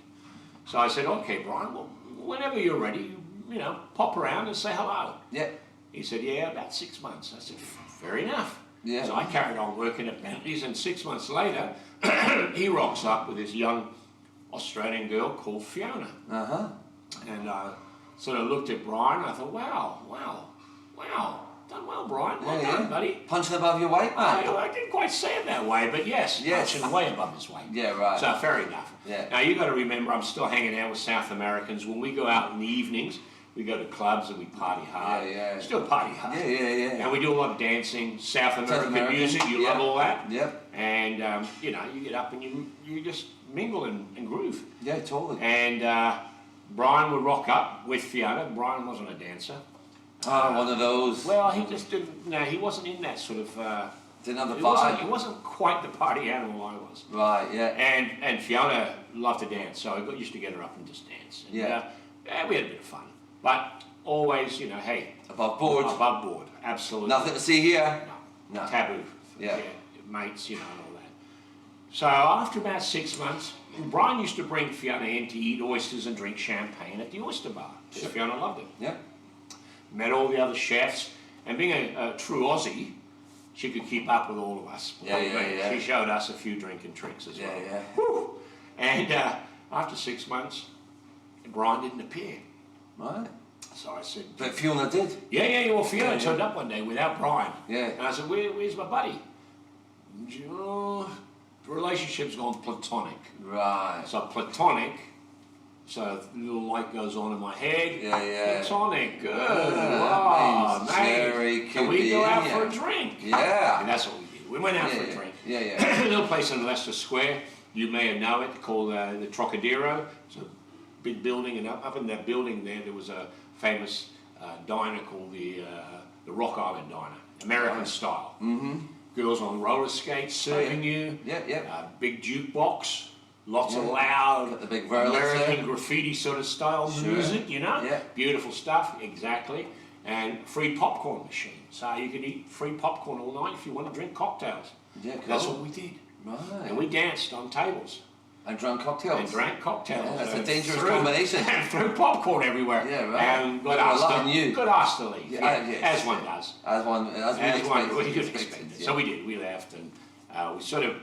So I said, okay, Brian, well, whenever you're ready, you know, pop around and say hello. Yeah. He said, yeah, about 6 months. I said, fair enough. Yeah. So I carried on working at Bentley's, and 6 months later, he rocks up with this young Australian girl called Fiona. Uh-huh. And I sort of looked at Brian, and I thought, wow, done well, Brian. Well done, buddy. Punching above your weight, mate. I didn't quite say it that way, but yes, punching way above his weight. Yeah, right. So fair enough. Yeah. Now you got to remember, I'm still hanging out with South Americans. When we go out in the evenings, we go to clubs and we party hard. Yeah. Still party hard. Yeah. And we do a lot of dancing, South American music. You love all that. Yep. And you know, you get up and you just mingle and groove. Yeah, totally. And Brian would rock up with Fiona. Brian wasn't a dancer. One of those. Well, he just didn't. No, he wasn't in that sort of. Didn't have the vibe. He wasn't quite the party animal I was. Right. Yeah. And Fiona loved to dance, so I got used to get her up and just dance. And, we had a bit of fun, but always, you know, hey. Above board. Above board, absolutely. Nothing to see here. No. Taboo. Yeah. Mates, you know, and all that. So after about 6 months, Brian used to bring Fiona in to eat oysters and drink champagne at the Oyster bar. Sure. Fiona loved it. Yeah. Met all the other chefs, and being a true Aussie, she could keep up with all of us. Yeah. She showed us a few drinking tricks as well. Yeah. Whew. And after 6 months, Brian didn't appear. Right. So I said... But Fiona did. Yeah. Well, Fiona turned up one day without Brian. Yeah. And I said, where's my buddy? Oh, the relationship's gone platonic. Right. So platonic... So a little light goes on in my head. Yeah. Platonic, good. Mate. Can we go out for a drink? Yeah. And that's what we did. We went out for a drink. Yeah. A little place in Leicester Square. You may have known it, called the Trocadero. It's a big building, and up in that building there was a famous diner called the Rock Island Diner, American style. Mm-hmm. Girls on roller skates serving you. Yeah. Big jukebox. Lots of loud, got the big American graffiti sort of style music, you know? Yeah. Beautiful stuff, exactly. And free popcorn machine. So you could eat free popcorn all night if you want to drink cocktails. Yeah, cool. That's what we did. Right. And we danced on tables. And drank cocktails. Yeah, that's a dangerous combination. And threw popcorn everywhere. Yeah, right. And got asked to leave. As one does. As we expected. So we did. We left, and we sort of,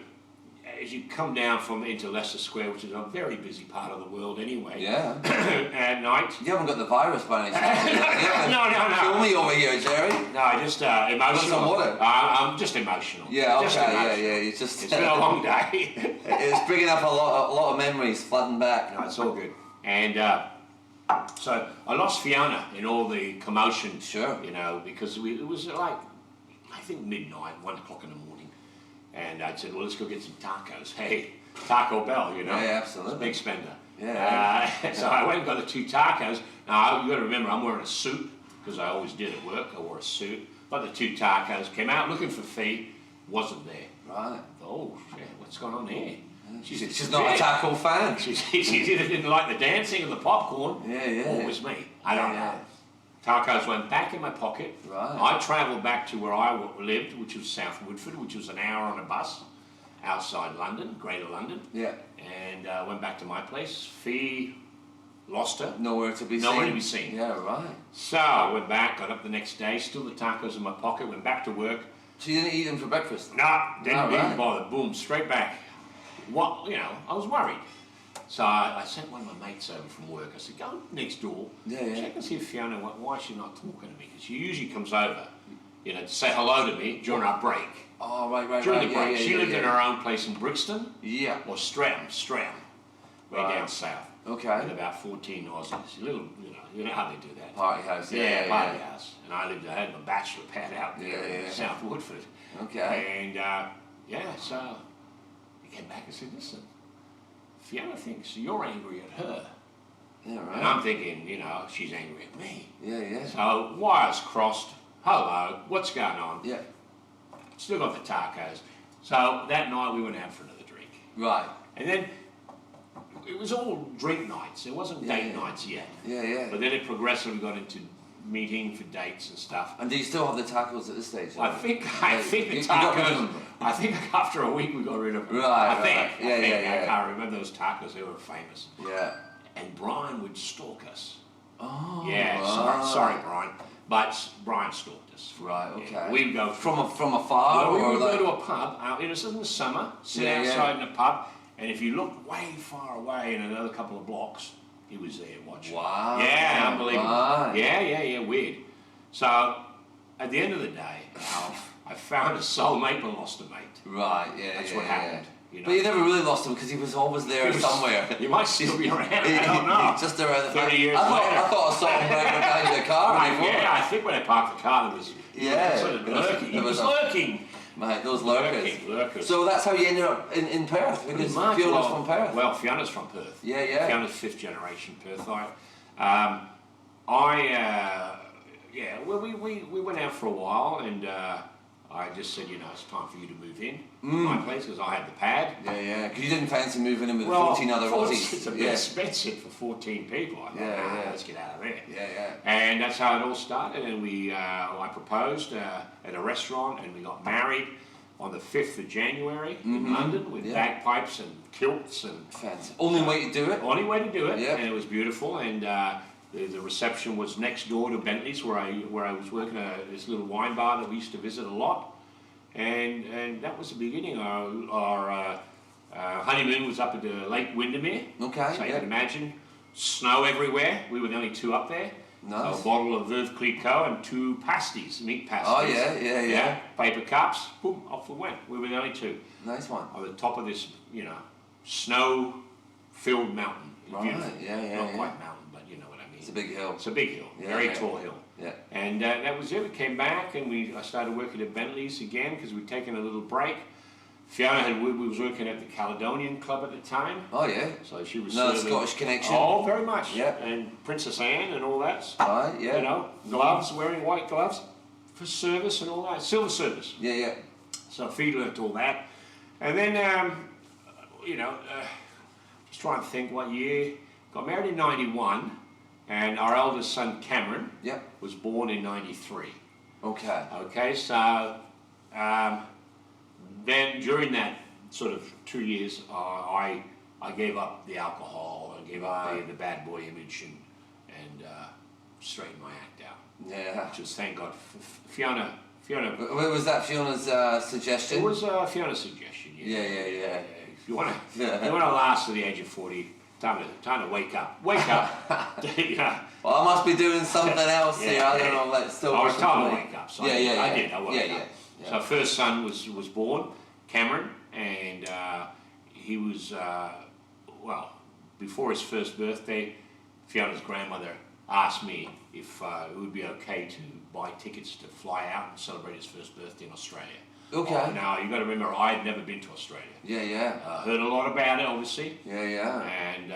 as you come down into Leicester Square, which is a very busy part of the world anyway. Yeah. At night. You haven't got the virus by any chance? No. Kill me over here, Jerry. No, just emotional. Some water. I'm just emotional. Yeah, okay, just emotional. yeah. It's been a long day. It's bringing up a lot of memories flooding back. No, it's all good. And so I lost Fiona in all the commotion. Sure. You know, because it was like, I think midnight, 1 o'clock in the morning. And I said, well, let's go get some tacos. Hey, Taco Bell, you know. Yeah, absolutely. It's a big spender. Yeah. So I went and got the 2 tacos. Now, you got to remember, I'm wearing a suit, because I always did at work. I wore a suit. Got the 2 tacos, came out looking for Fee, wasn't there. Right. Oh, shit, what's going on here? She's not a taco fan. She either didn't like the dancing or the popcorn. Yeah. Or it was me. I don't know. Tacos went back in my pocket. Right. I travelled back to where I lived, which was South Woodford, which was an hour on a bus outside London, Greater London. Yeah. And went back to my place. Fee lost her. Nowhere to be seen. Yeah, right. So I went back, got up the next day, still the tacos in my pocket, went back to work. So you didn't eat them for breakfast? No, didn't bother. Boom, straight back. What, you know, I was worried. So I sent one of my mates over from work. I said, go next door. Check and see if Fiona, why is she not talking to me? Because she usually comes over, you know, to say hello to me during our break. Oh, right. During the break. She lived in her own place in Brixton. Yeah. Or Stratham, way down south. Okay. With about 14 Aussies. A little, you know how they do that. Party house, party house. And I had my bachelor pad out there in South Woodford. Okay. And, so he came back and said, listen, Fiona thinks you're angry at her. Yeah, right. And I'm thinking, she's angry at me. Yeah. So wires crossed. Hello, what's going on? Yeah. Still got the tacos. So that night we went out for another drink. Right. And then it was all drink nights. It wasn't date nights yet. Yeah. But then it progressively got into meeting for dates and stuff. And do you still have the tacos at this stage? I think the tacos. I think after a week we got rid of them. Right. I think. Yeah. I can't remember those tacos. They were famous. Yeah. And Brian would stalk us. Oh. Yeah. Right. Sorry, Brian. But Brian stalked us. Right. Okay. Yeah, we'd go from afar. Well, we would like... go to a pub. It was in the summer. Sit outside in a pub, and if you looked way far away in another couple of blocks, he was there watching. Wow. Yeah, unbelievable. Right. Yeah, weird. So, at the end of the day, I found a soulmate but lost a mate. Right, yeah, That's what happened. You know? But you never really lost him because he was always there somewhere. He might still be around, I don't know. Just around 30 years later. I thought I saw him breaking behind the car. Yeah, I think when I parked the car, there was sort of lurking. He was lurking. Mate, those lurkers. Lurkers. So that's how you ended up in Perth, because Fiona's from Perth. Well, Fiona's from Perth. Yeah. Fiona's 5th generation Perth. We went out for a while, and I just said, it's time for you to move in my place, because I had the pad. Yeah, because you didn't fancy moving in with 14 other Aussies. It's a bit expensive for 14 people. I thought, let's get out of there. Yeah. And that's how it all started, and I proposed at a restaurant, and we got married on the 5th of January in London with bagpipes and kilts and... Fancy. Only way to do it? Only way to do it, and it was beautiful, and the reception was next door to Bentley's, where I was working at this little wine bar that we used to visit a lot, and that was the beginning. Our honeymoon was up at the Lake Windermere. Okay. So you can imagine, snow everywhere. We were the only two up there. Nice. So a bottle of Veuve Clicquot and 2 pasties, meat pasties. Oh yeah. Paper cups. Boom, off we went. We were the only two. Nice one. On the top of this, snow-filled mountain. Right. Beautiful. Yeah. Not quite mountain, but you know what I mean. It's a big hill. It's a big hill, very tall hill. Yeah. And that was it. We came back, and I started working at Bentley's again, because we'd taken a little break. Fiona was working at the Caledonian Club at the time. Oh yeah. So she was another Scottish connection. Oh, very much. Yeah. And Princess Anne and all that. Right. Yeah. Gloves, wearing white gloves for service and all that, silver service. Yeah. So Fee learnt all that, and then just trying to think what year. Got married in '91. And our eldest son, Cameron, was born in '93. Okay, so then during that sort of 2 years, I gave up the alcohol, I gave up the bad boy image, and straightened my act out. Yeah. Which was, thank God, Fiona. Was that Fiona's suggestion? It was Fiona's suggestion, yeah. If you want to last to the age of 40, time to wake up. Wake up. Well, I must be doing something else here. I don't know. That's still. I was told to wake up. So I did. I woke up. So first son was born, Cameron, and he was before his first birthday, Fiona's grandmother asked me if it would be okay to buy tickets to fly out and celebrate his first birthday in Australia. Okay. Now you got to remember, I had never been to Australia. Yeah. Heard a lot about it, obviously. Yeah. And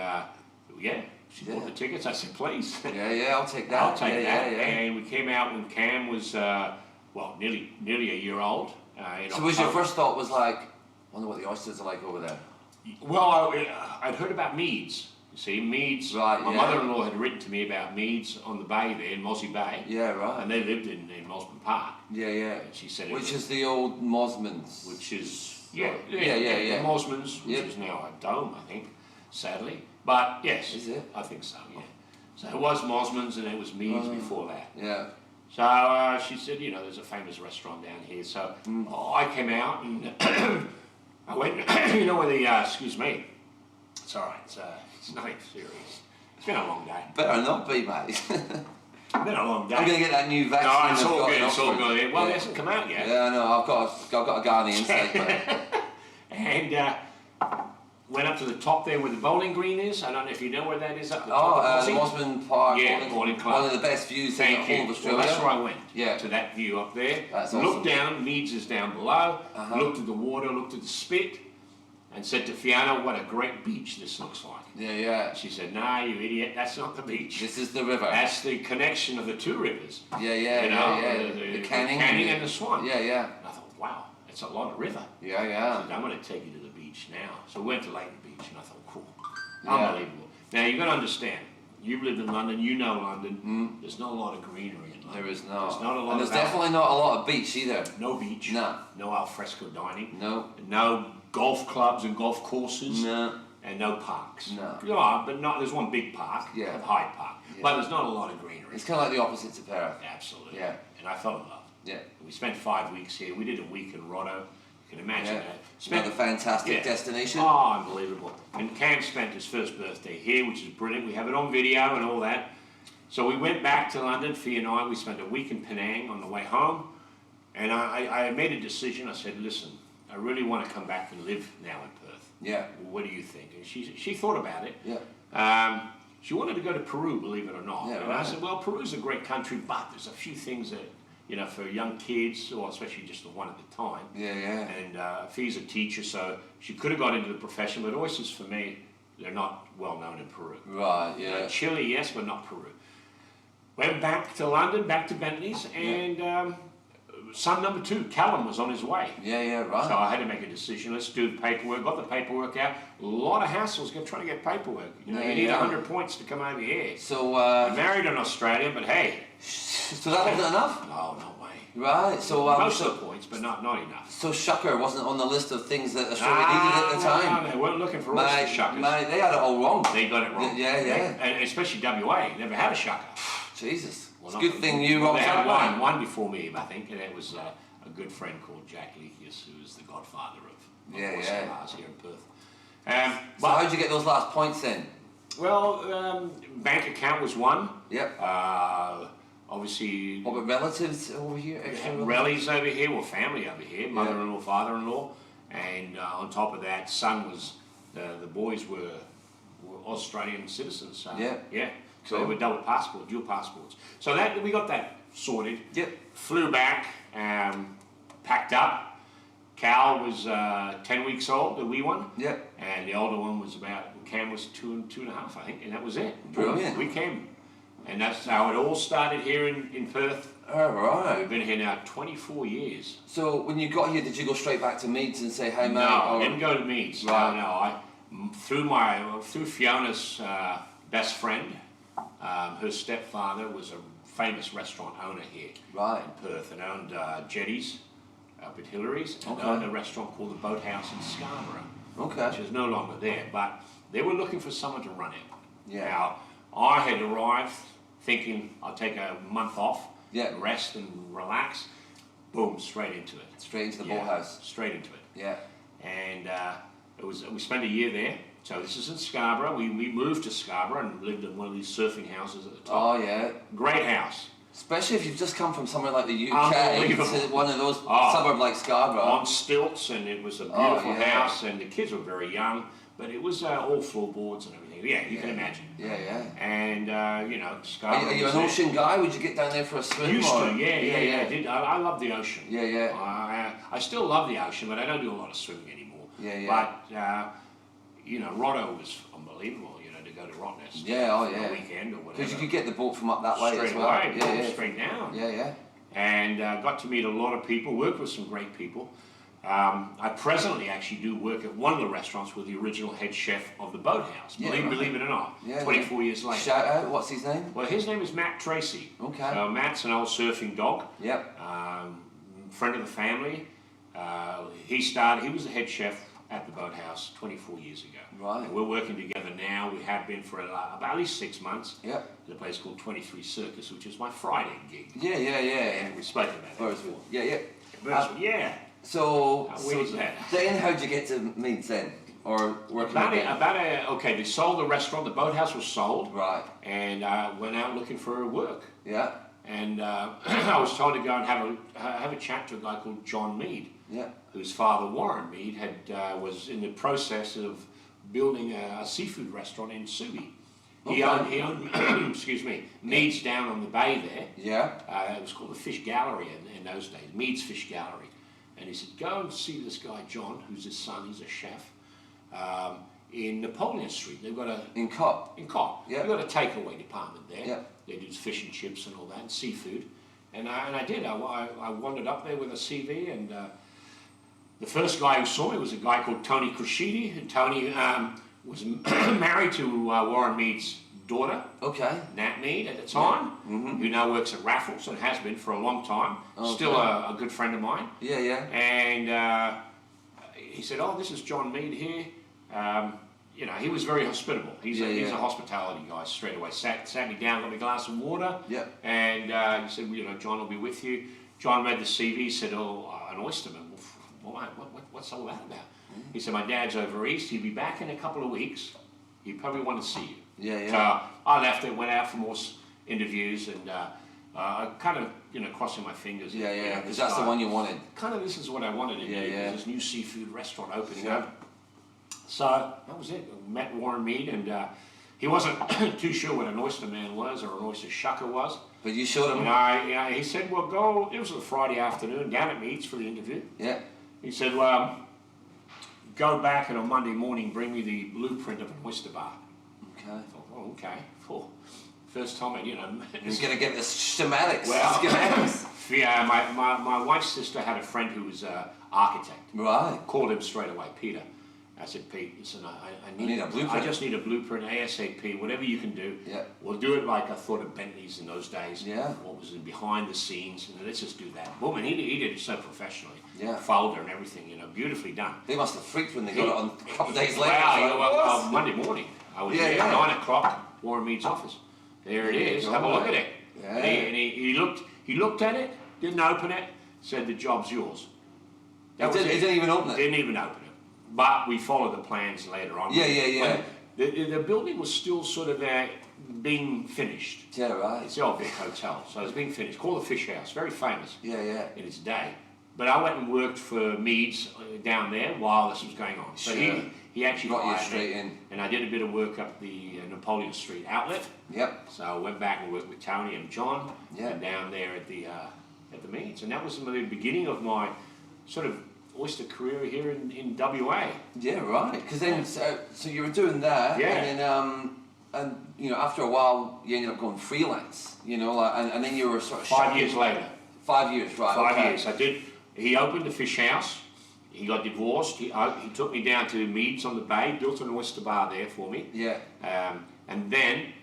she bought the tickets. I said, please. Yeah, I'll take that. I'll take that. Yeah. And we came out when Cam was nearly a year old. So was your first thought was like, I wonder what the oysters are like over there? Well, I'd heard about Meads. You see, Meads. Right. My mother-in-law had written to me about Meads on the bay there in Mozzie Bay. Yeah, right. And they lived in Mosman Park. Yeah. And she said, which is the old Mosmans. Which is The Mosmans, which is now a dome, I think, sadly. But yes, is it? I think so. Yeah. So it was Mosmans and it was Meads before that. Yeah. So she said, there's a famous restaurant down here. So I came out and I went, where the, excuse me, it's all right, it's nothing serious. It's been a long day. Better not be, mate. It's been a long day. I'm going to get that new vaccine. No, it's all good, it's all good. Well, it hasn't come out yet. Yeah, I know, I've got a guy on the inside, mate. And went up to the top there where the bowling green is. I don't know if you know where that is up the top. The Mosman Park bowling club. One of the best views in the whole of Australia. Well, that's where I went, to that view up there. That's awesome. Looked down, Meads is down below, looked at the water, looked at the spit, and said to Fiona, what a great beach this looks like. Yeah. She said, nah, you idiot, that's not the beach. This is the river. That's the connection of the two rivers. Yeah. The Canning and the Swan. Yeah. And I thought, wow, it's a lot of river. Yeah. I said, I'm going to take you to the beach now. So we went to Leighton Beach, and I thought, cool. Unbelievable. Now, you've got to understand, you've lived in London, you know London. There's not a lot of greenery in London. There is not. There's not a lot. And there's definitely not a lot of beach either. No beach. No. No al fresco dining. No. No golf clubs and golf courses. No. And no parks. No. Yeah, but not. There's one big park. Yeah. Hyde Park. Yeah. But there's not a lot of greenery. It's kind of like the opposite to Perth. Absolutely. Yeah. And I fell in love. Yeah. We spent 5 weeks here. We did a week in Roto. You can imagine Yeah. that. Another fantastic destination. Oh, unbelievable. And Cam spent his first birthday here, which is brilliant. We have it on video and all that. So we went back to London, Fee and I. We spent a week in Penang on the way home. And I made a decision. I said, listen, I really want to come back and live now in Perth. Yeah. What do you think? And she thought about it. Yeah. She wanted to go to Peru, believe it or not. Yeah, and right. I said, well, Peru's a great country, but there's a few things that, you know, for young kids, or especially just the one at the time. Yeah, yeah. And Fee's a teacher, so she could have got into the profession, but oysters, for me, they're not well known in Peru. Right, yeah. Chile, yes, but not Peru. Went back to London, back to Bentley's, and son number 2, Callum, was on his way. Yeah, yeah, right. So I had to make a decision. Let's do the paperwork. Got the paperwork out. A lot of hassles trying to get paperwork. You know, you need 100 points to come over here. So, I married an Australian, but hey. So that wasn't enough? No, no way. Right, so... Most of the points, but not enough. So shucker wasn't on the list of things that Australia needed at the time? No, they weren't looking for oyster shuckers. They had it all wrong. They got it wrong. Yeah, yeah. And especially WA, never had a shucker. Jesus. Well, it's a good thing you rocked They had up one before me, I think, and it was a good friend called Jack Leakius, who was the godfather of oyster bars here in Perth. So how did you get those last points then? Well, bank account was one. Yep. Obviously... What about relatives over here? Relatives over here, well, family over here, mother-in-law, father-in-law, and on top of that, son was... The boys were Australian citizens. So, yeah. So they were dual passports. So that we got that sorted. Yep. Flew back, packed up. Cal was 10 weeks old, the wee one. Yep. And the older one was Cam was 2 and a half, I think, and that was it. Brilliant. We came. And that's how it all started here in Perth. All right. We've been here now 24 years. So when you got here, did you go straight back to Meads and say, hey, mate? No, I didn't go to Meads. Right. No. Through Fiona's best friend, her stepfather was a famous restaurant owner here in Perth, and owned Jetties up at Hillary's, and owned a restaurant called the Boathouse in Scarborough, which is no longer there. But they were looking for someone to run it. Yeah. Now, I had arrived thinking I'll take a month off, rest and relax. Boom, straight into it. Straight into the boathouse. Straight into it. Yeah. And we spent a year there. So this is in Scarborough. We moved to Scarborough and lived in one of these surfing houses at the top. Oh, yeah. Great house. Especially if you've just come from somewhere like the UK to one of those suburbs like Scarborough. On stilts, and it was a beautiful house, and the kids were very young, but it was all floorboards and everything. Yeah, you can imagine. Yeah, yeah. And, you know, Scarborough. Are you an ocean guy? Would you get down there for a swim? Used to, yeah. I love the ocean. Yeah, yeah. I still love the ocean, but I don't do a lot of swimming anymore. Yeah, yeah. But, you know, Roto was unbelievable, you know, to go to Rottnest. Yeah, oh yeah. For a weekend or whatever. Because you could get the boat from up that way straight as well. Away, straight down. Yeah, yeah. And got to meet a lot of people, worked with some great people. I presently actually do work at one of the restaurants with the original head chef of the Boathouse, believe it or not, 24 years later. Shout out, what's his name? Well, his name is Matt Tracy. Okay. So Matt's an old surfing dog. Yep. Friend of the family. He was the head chef at the Boathouse 24 years ago. Right. And we're working together now. We have been for about at least 6 months. Yep. At a place called 23 Circus, which is my Friday gig. Yeah. And we've spoken about that before. Yeah. Yeah. So, that? Then how'd you get to Meads then? Or working okay, they sold the restaurant, the Boathouse was sold. Right. And I went out looking for work. Yeah. And I was told to go and have a chat to a guy called John Mead. Yeah. Whose father, Warren Mead, was in the process of building a seafood restaurant in Subi. He owned excuse me, Mead's down on the bay there. Yeah. It was called the Fish Gallery in those days, Mead's Fish Gallery. And he said, go and see this guy, John, who's his son, he's a chef, in Napoleon Street. They've got In Cott? In Cott. Yeah. They've got a takeaway department there. Yeah. They do fish and chips and all that, and seafood. And I did. I wandered up there with a CV, and the first guy who saw me was a guy called Tony Crescitti. And Tony was married to Warren Mead's daughter. Okay. Nat Mead at the time, who now works at Raffles and has been for a long time. Okay. Still a good friend of mine. Yeah, yeah. And he said, "Oh, this is John Mead here." You know, he was very hospitable. He's a hospitality guy straight away. Sat me down, got me a glass of water. Yeah. And he said, well, you know, John will be with you. John read the CV, said, "Oh, an oysterman. What's all that about?" He said, "My dad's over east. He'll be back in a couple of weeks. He probably want to see you." Yeah, yeah. So I left it, went out for more interviews, and kind of, you know, crossing my fingers. Yeah, yeah, because that's the one you wanted. Kind of, this is what I wanted to do. Yeah. This new seafood restaurant opening up. So that was it. I met Warren Mead, and he wasn't too sure what an oyster man was or an oyster shucker was. But you showed him. And he said, "Well, go." It was a Friday afternoon down at Mead's for the interview. Yeah. He said, "Well, go back and on Monday morning bring me the blueprint of an oyster bar." Okay. I thought, "Oh, okay." Oh, first time, you know. He's gonna get the schematics. Well, schematics. Yeah, my wife's sister had a friend who was an architect. Right. Called him straight away, Peter. I said, "Pete, listen, I need a blueprint. I just need a blueprint ASAP, whatever you can do. Yeah. We'll do it like I thought of Bentley's in those days. Yeah. What was in behind the scenes, and let's just do that." Boom, and he did it so professionally. Yeah. Folder and everything, you know, beautifully done. They must have freaked when they got it on a couple of days later. Well, Monday morning, I was there at 9 o'clock, Warren Mead's office. There it is. Have a look at it. Yeah. And he looked at it, didn't open it, said, "The job's yours." He didn't even open it? Didn't even open it. But we followed the plans later on. Yeah. The building was still sort of being finished. Yeah, right. It's the old Vic Hotel, so it's being finished. Called the Fish House, very famous. Yeah. In its day. But I went and worked for Mead's down there while this was going on. So he actually got you hired straight me, in. and I did a bit of work up the Napoleon Street outlet. Yep. So I went back and worked with Tony and John and down there at the Mead's, and that was the beginning of my sort of oyster career here in WA. Yeah, right. Because then, so you were doing that, and then, and you know, after a while, you ended up going freelance. You know, and then you were sort of 5 years later. 5 years, right? 5 years. I did. He opened the fish house. He got divorced. He took me down to Mead's on the Bay, built an oyster bar there for me. Yeah. And then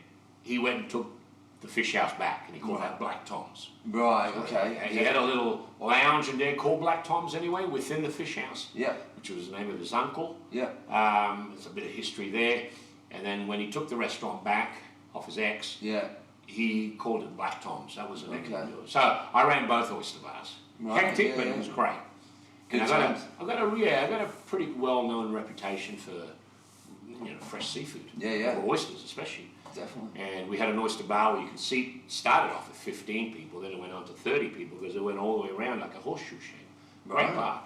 he went and took the fish house back, and he called that Black Tom's. Right. So Okay. He had a little lounge in there called Black Tom's anyway, within the fish house. Yeah. Which was the name of his uncle. Yeah. There's a bit of history there. And then when he took the restaurant back off his ex, he called it Black Tom's. That was the name of it. So I ran both oyster bars. Right, Hectic, but it was great. Good and times. I got a pretty well-known reputation for, you know, fresh seafood. Yeah. Or oysters especially. Definitely. And we had an oyster bar where you could see, started off with 15 people, then it went on to 30 people because it went all the way around like a horseshoe shape. Great bar.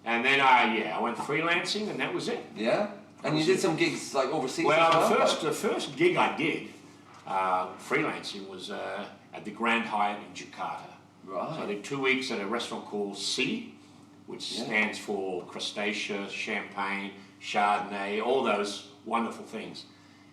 And then I went freelancing, and that was it. Yeah. And you did some gigs like overseas. Well, the first gig I did freelancing was at the Grand Hyatt in Jakarta. Right. So I did 2 weeks at a restaurant called C, which stands for Crustacea, Champagne, Chardonnay, all those wonderful things.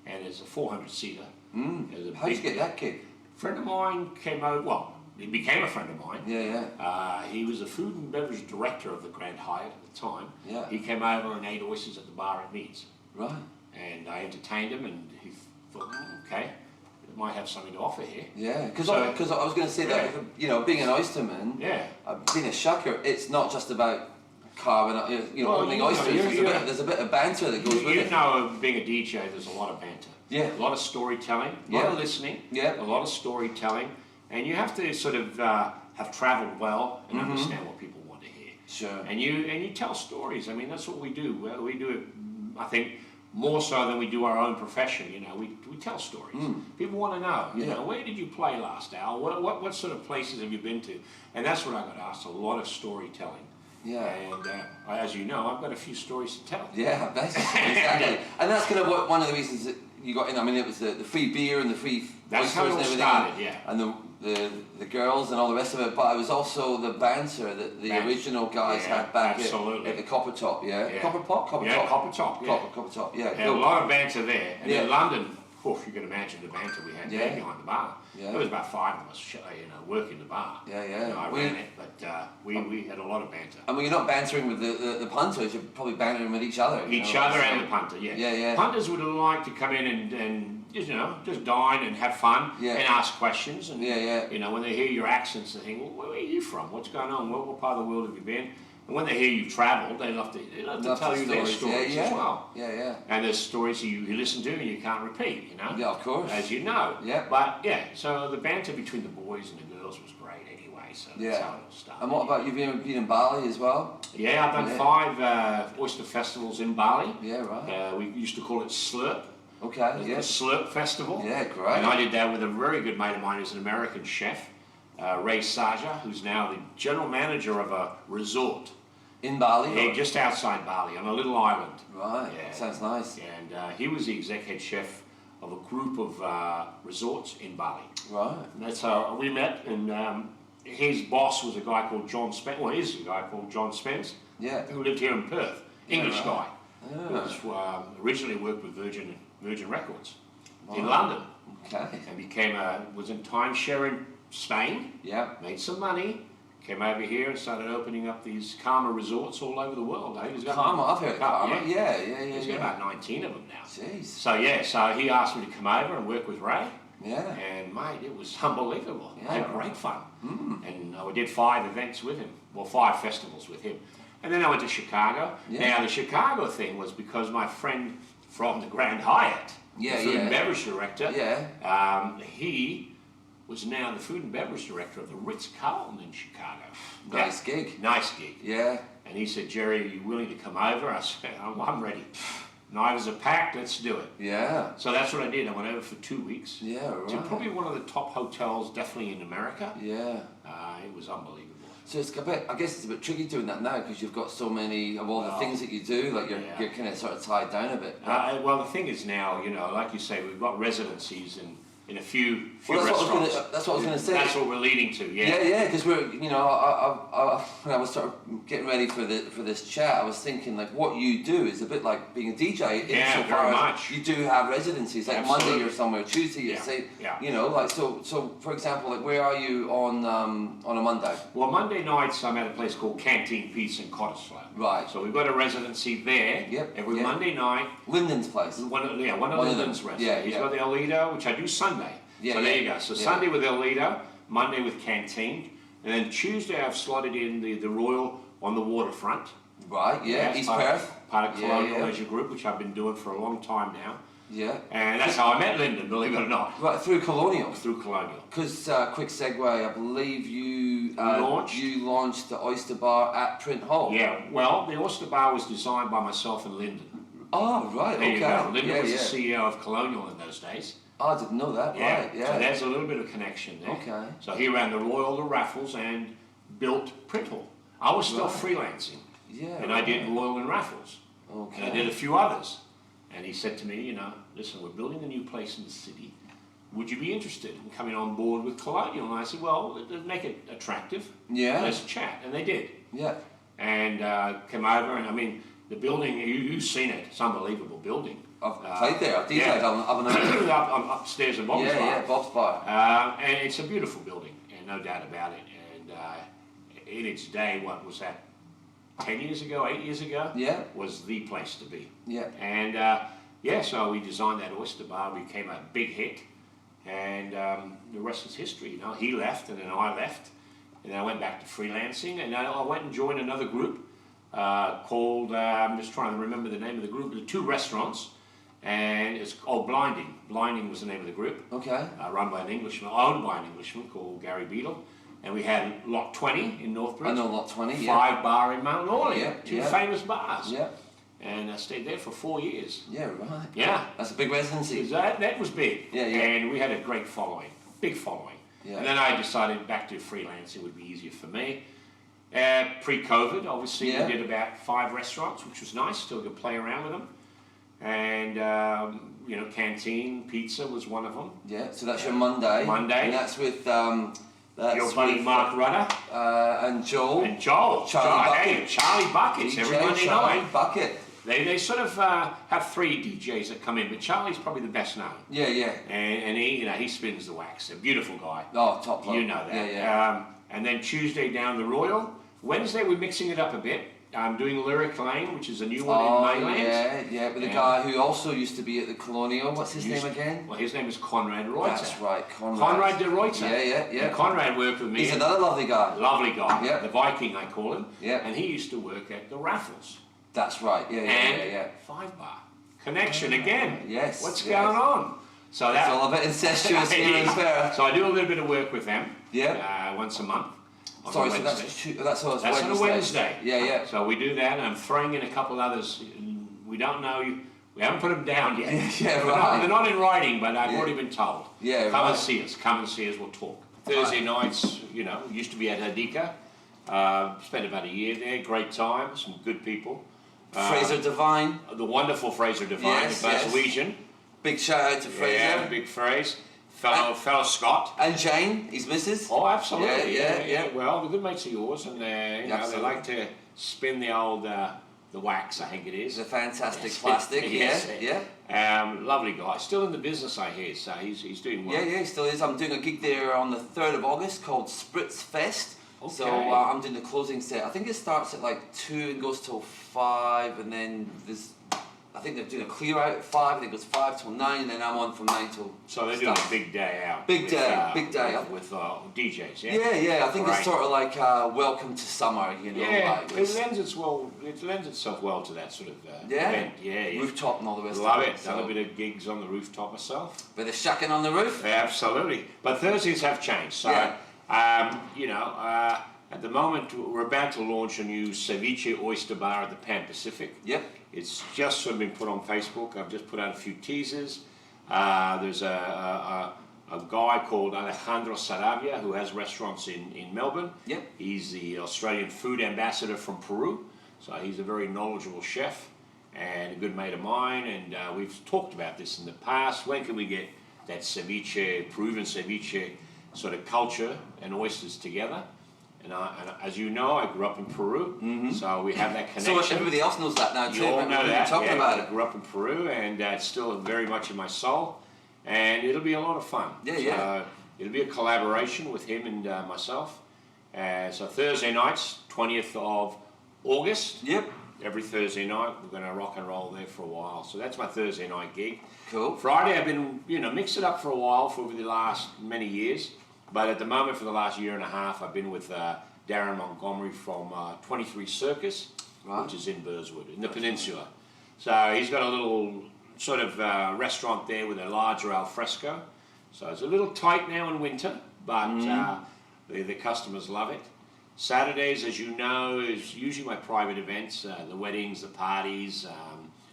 And it's a 400-seater. How'd you get that gig? A friend of mine came over. Well, he became a friend of mine. Yeah. He was a food and beverage director of the Grand Hyatt at the time. Yeah. He came over and ate oysters at the bar at Mead's. Right. And I entertained him, and he thought, okay, it might have something to offer here. Yeah, because I was going to say that, you know, being an oysterman, being a shucker, it's not just about carving, opening oysters. There's a bit of banter that goes with it. You know, being a DJ, there's a lot of banter. Yeah. A lot of storytelling, a lot of listening, a lot of storytelling, and you have to sort of have travelled well and understand what people want to hear. Sure. And you tell stories. I mean, that's what we do. We do it, I think, more so than we do our own profession. You know, we tell stories. People want to know. You know, where did you play last, Al? What sort of places have you been to? And that's what I got asked. A lot of storytelling. Yeah. And as you know, I've got a few stories to tell. Yeah, exactly. And that's kind of one of the reasons that you got in. I mean, it was the free beer and the free that's how it all started. And the girls and all the rest of it. But it was also the banter that the original guys had back at the Copper Top. Yeah. Copper Top. Yeah, Copper Top. Yeah. Copper Top. Yeah. A lot of banter there. And in London, you can imagine the banter we had there behind the bar. There was about 5 of us, working the bar. I ran it, but we had a lot of banter. And when you're not bantering with the punters, you're probably bantering with each other. Each other and the punter, Punters would like to come in and just dine and have fun and ask questions. And, when they hear your accents, they think, well, where are you from? What's going on? What part of the world have you been? And when they hear you've travelled, they love to tell you their stories as well. And there's stories you listen to and you can't repeat, Yeah, of course. As you know. But, so the banter between the boys and the girls was great anyway, so that's how it all started. And what about you been in Bali as well? Yeah, I've done 5 oyster festivals in Bali. Yeah, right. We used to call it Slurp. Okay, The Slurp Festival. Yeah, great. And I did that with a very good mate of mine who's an American chef. Fraser, who's now the general manager of a resort. In Bali? Yeah, just outside Bali, on a little island. Right, sounds nice. And he was the exec head chef of a group of resorts in Bali. Right. And that's how we met, and his boss was a guy called John Spence, is a guy called John Spence, who lived here in Perth, English guy. Who was, originally worked with Virgin Records in London. Okay. And was in timeshare in Spain, made some money, came over here and started opening up these Karma resorts all over the world. Karma, I've heard of Karma. Yeah. He's got about 19 of them now. Jeez. So he asked me to come over and work with Ray. Yeah. And mate, it was unbelievable. Yeah. I had great fun. And I did 5 events with him, 5 festivals with him. And then I went to Chicago. Now the Chicago thing was because my friend from the Grand Hyatt, the food and beverage director, he was now the food and beverage director of the Ritz-Carlton in Chicago. Nice gig. Yeah. And he said, Jerry, are you willing to come over? I said, I'm ready. Knives are packed, let's do it. Yeah. So that's what I did. I went over for 2 weeks. Yeah, right. To probably one of the top hotels, definitely in America. Yeah. It was unbelievable. So it's I guess it's a bit tricky doing that now because you've got so many of all the things that you do, like you're kind of sort of tied down a bit. Well, the thing is now, like you say, we've got residencies in a few restaurants. That's what I was going to say. That's what we're leading to, Yeah, because we're, when I was sort of getting ready for this chat, I was thinking like what you do is a bit like being a DJ. Yeah, very much. You do have residencies, like Absolutely. Monday you're somewhere, Tuesday you say, like so. For example, like where are you on a Monday? Well, Monday nights I'm at a place called Canteen Pizza in Cottesloe. Right. So we've got a residency there. Every Monday night. Lyndon's place. One of Lyndon's restaurants. He's got the El Lido, which I do Sunday. So there you go. So Sunday with El Lido, Monday with Canteen, and then Tuesday I've slotted in the Royal on the waterfront. Right, East Perth. Part of Colonial Leisure Group, which I've been doing for a long time now. Yeah. And that's how I met Lyndon, believe it or not. Right, through Colonial? Through Colonial. Because, quick segue, I believe you launched the Oyster Bar at Print Hall. Yeah, well, the Oyster Bar was designed by myself and Lyndon. Oh, right, there okay. You go. Lyndon was the CEO of Colonial in those days. Oh, I didn't know that, right, So there's a little bit of connection there. Okay. So he ran the Royal, the raffles, and built Print Hall. I was still freelancing. Yeah. And I did Royal and raffles. Okay. And I did a few others. And he said to me, listen, we're building a new place in the city. Would you be interested in coming on board with Colonial? And I said, well, make it attractive. Yeah. Let's chat. And they did. Yeah. And came over, and I mean, the building, you've seen it. It's an unbelievable building. I've played there. I've DJed on upstairs at Bob's Bar. Yeah, Bob's Bar. And it's a beautiful building, and no doubt about it. And in its day, what was that? 10 years ago, 8 years ago? Yeah. Was the place to be. Yeah. And so we designed that Oyster Bar, became a big hit, and the rest is history. He left, and then I left, and then I went back to freelancing, and I went and joined another group called, I'm just trying to remember the name of the group, the 2 restaurants, and it's called Blinding. Blinding was the name of the group. Okay. Run by an Englishman, owned by an Englishman called Gary Beadle. And we had Lot 20 in Northbridge. I know Lot 20, 5 Bar in Mount Lawley. Yeah, 2 famous bars. Yeah. And I stayed there for 4 years. Yeah, right. Yeah. That's a big residency. That was big. Yeah. And we had a great following, big following. Yeah. And then I decided back to freelancing would be easier for me. Pre-COVID, obviously, we did about 5 restaurants, which was nice. Still could play around with them. And, Canteen Pizza was one of them. Yeah, so that's your Monday. And that's with... your buddy Mark Rudder. And Joel. And Joel. Charlie Bucket. Hey, Charlie Buckets every Monday Charlie night. Bucket. They sort of have 3 DJs that come in, but Charlie's probably the best known. Yeah, yeah. And he spins the wax. A beautiful guy. Oh, top bloke. You know that. Yeah, yeah. And then Tuesday down the Royal. Wednesday we're mixing it up a bit. I'm doing Lyric Lane, which is a new one in Mainland. Yeah, with a guy who also used to be at the Colonial. What's his name again? Well, his name is Conrad Reuter. That's right, Conrad. Conrad de Reuter. Yeah. And Conrad worked with me. He's another lovely guy. Lovely guy. Yeah. The Viking, I call him. Yeah. And he used to work at the Raffles. That's right. Yeah. 5 Bar. Connection again. Yes. What's going on? So it's all a bit incestuous here in Perth. So I do a little bit of work with them. Yeah. Once a month. Sorry, so that's on a Wednesday. Yeah. So we do that, and I'm throwing in a couple others. We don't know. We haven't put them down yet. They're not in writing, but I've already been told. Yeah, Come and see us. Come and see us. We'll talk. Thursday nights, used to be at Hadika. Spent about a year there. Great time. Some good people. Fraser Devine. The wonderful Fraser Devine, the Glaswegian. Big shout out to Fraser. Yeah, big Fraser. Fellow Scott. And Jane, his missus. Oh, absolutely. Yeah. Well, the good mates of yours, and they like to spin the old the wax, I think it is. The fantastic plastic. Yeah. Lovely guy. Still in the business, I hear. So he's doing well. Yeah, he still is. I'm doing a gig there on the 3rd of August called Spritz Fest. Okay. So I'm doing the closing set. I think it starts at like 2 and goes till 5, and then I think they're doing a clear out at 5, and it goes 5 till 9, and then I'm on from 9 till. So they're doing a big day out. Big day with DJs. Yeah. I think it's sort of like welcome to summer, Yeah, like it lends itself well to that sort of event. Yeah. Rooftop and all the rest of it. Love it. Done a bit of gigs on the rooftop myself. Bit of shucking on the roof. Absolutely. But Thursdays have changed. So, at the moment we're about to launch a new ceviche oyster bar at the Pan Pacific. Yep. It's just sort of been put on Facebook. I've just put out a few teasers. There's a guy called Alejandro Saravia who has restaurants in Melbourne. Yep. He's the Australian food ambassador from Peru. So he's a very knowledgeable chef and a good mate of mine. And we've talked about this in the past. When can we get that ceviche, Peruvian ceviche sort of culture and oysters together? And as you know, I grew up in Peru, so we have that connection. So everybody else knows that now too. You all know that. Talking about it. I grew up in Peru, and it's still very much in my soul. And it'll be a lot of fun. Yeah. It'll be a collaboration with him and myself. So Thursday nights, 20th of August. Yep. Every Thursday night, we're going to rock and roll there for a while. So that's my Thursday night gig. Cool. Friday, I've been mixed it up for a while over the last many years. But at the moment, for the last year and a half, I've been with Darren Montgomery from 23 Circus, which is in Burswood, in the peninsula. So he's got a little sort of restaurant there with a larger al fresco. So it's a little tight now in winter, but the customers love it. Saturdays, as you know, is usually my private events, the weddings, the parties.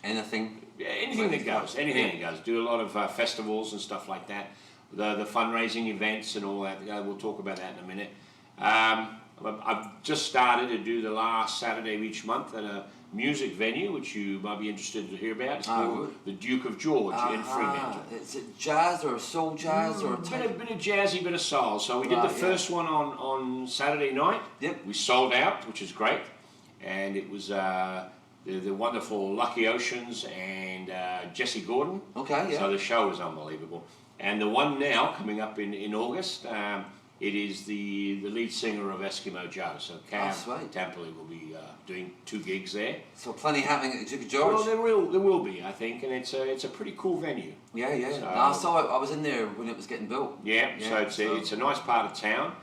Anything that goes. Anything that goes. Do a lot of festivals and stuff like that. The fundraising events and all that. We'll talk about that in a minute. I've just started to do the last Saturday of each month at a music venue, which you might be interested to hear about. It's called the Duke of George in Fremantle. Is it jazz or soul jazz or a bit of jazzy, bit of soul. So we did the first one on Saturday night. Yep. We sold out, which is great, and it was the wonderful Lucky Oceans and Jesse Gordon. Okay. Yeah. So the show was unbelievable. And the one now coming up in August, it is the lead singer of Eskimo Joe. So Cam Tamperley will be doing 2 gigs there. So plenty happening at the Duke of George. Well, there will be, I think, and it's a pretty cool venue. Yeah. So, I saw it. I was in there when it was getting built. Yeah. So it's a nice part of town.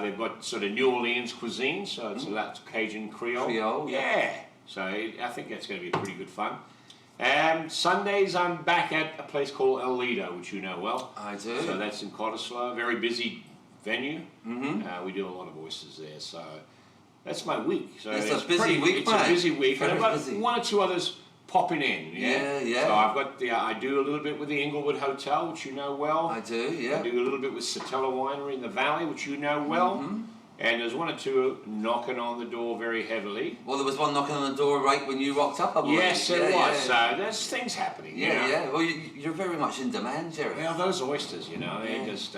They've got sort of New Orleans cuisine, so it's a Cajun Creole. Yeah. So I think that's going to be pretty good fun. Sundays I'm back at a place called El Lido, which you know well. I do. So that's in Cottesloe, very busy venue. We do a lot of oysters there, so that's my week. So it's a busy week, It's a busy week, and I've got busy. 1 or 2 others popping in. Yeah. So I've got I do a little bit with the Inglewood Hotel, which you know well. I do. Yeah. I do a little bit with Satella Winery in the Valley, which you know well. And there's 1 or 2 knocking on the door very heavily. Well, there was one knocking on the door right when you rocked up, I believe. Yes, there was. So there's things happening. Yeah. Well, you're very much in demand, Jerry. Well, those oysters, they're just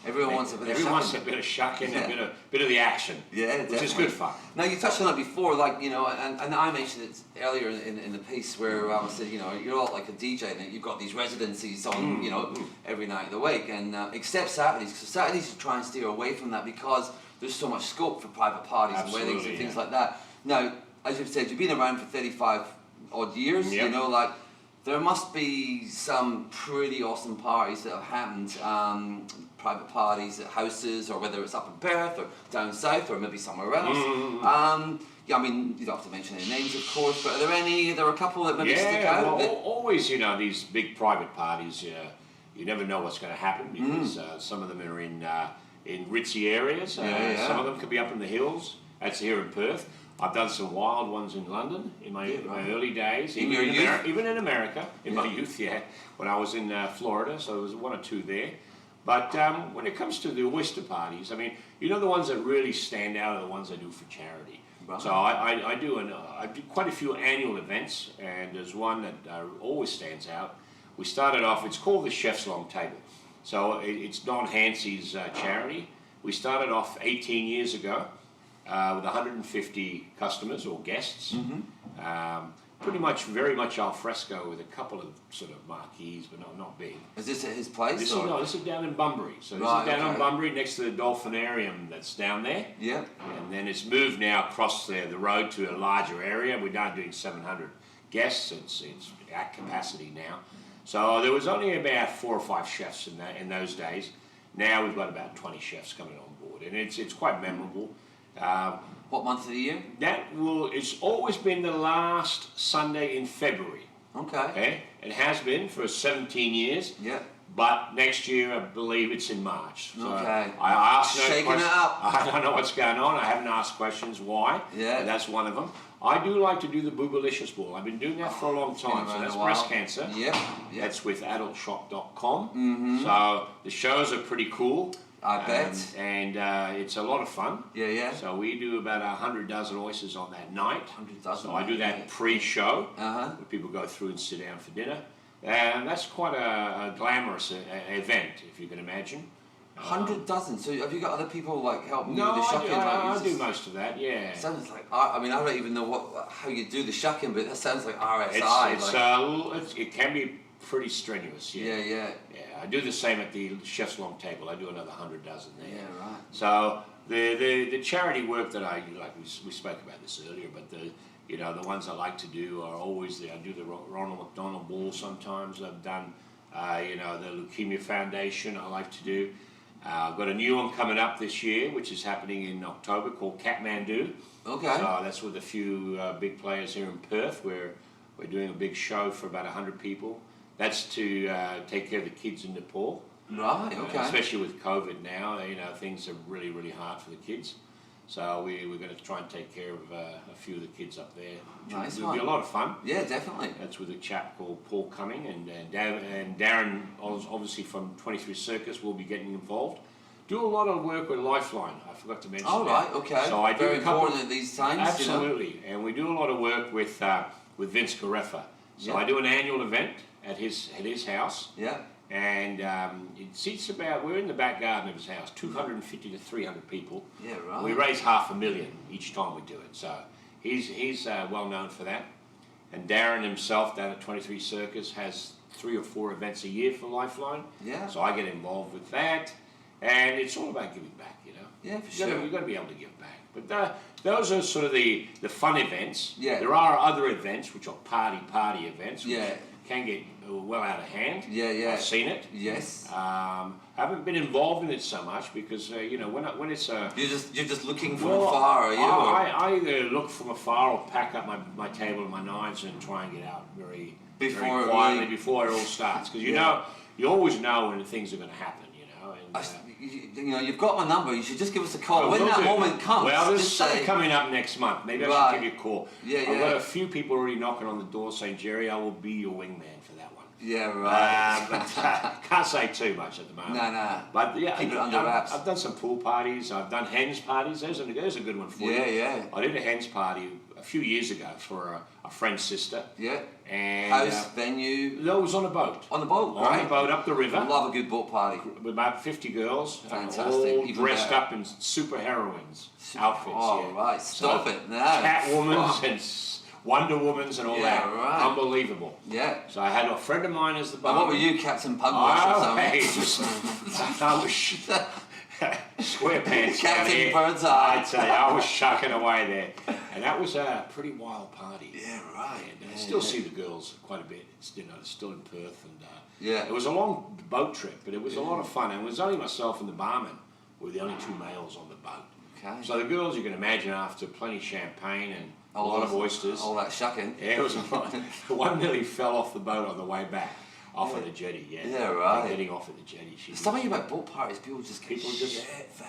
Everyone wants a bit of shucking. Everyone wants a bit of shucking, a bit of the action. Yeah, definitely. Which is good fun. Now, you touched on it before, like, you know, and I mentioned it earlier in the piece where I said, you know, you're all like a DJ and you've got these residencies on, you know, every night of the week, and except Saturdays. So Saturdays you try and steer away from that because there's so much scope for private parties and weddings and things like that. Now, as you've said, you've been around for 35 odd years, you know, like, there must be some pretty awesome parties that have happened, private parties at houses, or whether it's up in Perth or down south or maybe somewhere else. Yeah, I mean, you don't have to mention any names, of course, but are there a couple that maybe stick out? Well, always, you know, these big private parties, you never know what's going to happen because some of them are in ritzy areas. Some of them could be up in the hills. That's here in Perth. I've done some wild ones in London in my early days. Even in America, in my youth, when I was in Florida, so there was one or two there. But when it comes to the oyster parties, I mean, you know, the ones that really stand out are the ones I do for charity. Right. So I do quite a few annual events, and there's one that always stands out. We started off, it's called the Chef's Long Table. So it's Don Hansey's charity. We started off 18 years ago. With 150 customers or guests, pretty much very much al fresco with a couple of sort of marquees, but not big. Is this at his place? This is down in Bunbury. So this is down on Bunbury next to the Dolphinarium that's down there. Yeah. And then it's moved now across the road to a larger area. We're now doing 700 guests. It's at capacity now. So there was only about 4 or 5 chefs in those days. Now we've got about 20 chefs coming on board, and it's quite memorable. What month of the year? It's always been the last Sunday in February. Okay. It has been for 17 years. Yeah. But next year, I believe it's in March. So I asked shaking it up. I don't know what's going on. I haven't asked questions why. Yeah. That's one of them. I do like to do the Boogalicious Ball. I've been doing that for a long time. So that's breast cancer. Yep. That's with adultshop.com. So the shows are pretty cool. I bet. And it's a lot of fun. Yeah. So we do about 100 dozen oysters on that night. 100 dozen. So I do that pre-show, where people go through and sit down for dinner. And that's quite a glamorous event, if you can imagine. 100 dozen. So have you got other people like helping you with the shucking? I do most of that. Yeah. Sounds like I mean I don't even know how you do the shucking, but that sounds like RSI. It can be pretty strenuous. Yeah. I do the same at the Chef's Long Table. I do another 100 dozen there. Yeah, right. So the charity work that I like, we spoke about this earlier, but the ones I like to do are always I do the Ronald McDonald Ball sometimes. I've done the Leukemia Foundation I like to do. I've got a new one coming up this year, which is happening in October, called Kathmandu. Okay. So that's with a few big players here in Perth, where we're doing a big show for about 100 people. That's to take care of the kids in Nepal. Right, okay. Especially with COVID now, things are really, really hard for the kids. So we're going to try and take care of a few of the kids up there. Nice one. It'll be a lot of fun. Yeah, definitely. That's with a chap called Paul Cumming, and Darren, obviously from 23 Circus, will be getting involved. Do a lot of work with Lifeline. I forgot to mention that. Right, okay. So I do very important at these times. Absolutely, and we do a lot of work with Vince Gareffa. So I do an annual event at his house. Yeah. And it seats we're in the back garden of his house, 250 to 300 people. Yeah, right. We raise $500,000 each time we do it. So he's well known for that. And Darren himself down at 23 Circus has 3 or 4 events a year for Lifeline. Yeah. So I get involved with that. And it's all about giving back, Yeah, for sure. You've got to be able to give back. But those are sort of the fun events. Yeah. There are other events, which are party events, which can get well out of hand. Yeah. I've seen it. Yes. I haven't been involved in it so much because when it's you're just looking from afar, are you? I either look from afar or pack up my table and my knives and try and get out very quietly before it all starts, because you always know when things are going to happen. You've got my number. You should just give us a call when that moment comes. Well, there's something coming up next month. Maybe I should give you a call. I've got a few people already knocking on the door saying, "Jerry, I will be your wingman for that one." Yeah, right. But can't say too much at the moment. No. But yeah, keep it under wraps. I've done some pool parties. I've done hens parties. There's a good one for you. Yeah. I did a hens party a few years ago for a friend's sister. Yeah. And house, venue? No, it was on a boat. On the boat, On the boat up the river. I love a good boat party. With about 50 girls. Fantastic. All Even dressed better. up in super heroines outfits. Oh, yeah. right. Stop so, it. No. Catwomans and Wonder Womans and all that. Right. Unbelievable. Yeah. So I had a friend of mine as the And what were you, Captain Pugwash or something? I was square pants. Captain Birdseye. I tell you, I was shucking away there. And that was a pretty wild party. Yeah, right. And I still see the girls quite a bit. It's, they're still in Perth. And yeah. it was a long boat trip, but it was a lot of fun. And it was only myself and the barman were the only two males on the boat. Okay. So the girls, you can imagine, after plenty of champagne and a All lot of oysters. All that shucking. Yeah, it was a lot. One nearly fell off the boat on the way back, off at the jetty. Yeah. Yeah, right. Getting off at the jetty. Something about boat parties, people just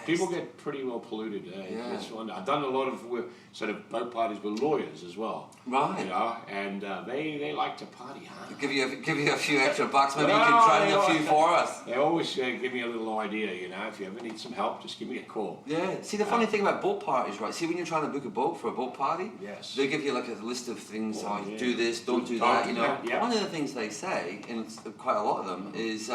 people get pretty well polluted. Yeah. I've done a lot of sort of boat parties with lawyers as well. Right. You know, and they like to party hard. Give you a few extra bucks, maybe you can try a few for us. They always give me a little idea, you know, if you ever need some help, just give me a call. Yeah, see the funny thing about boat parties, right? See when you're trying to book a boat for a boat party, yes, they give you like a list of things like do this, don't do that, you know. Yeah. One of the things they say, and it's quite a lot of them, is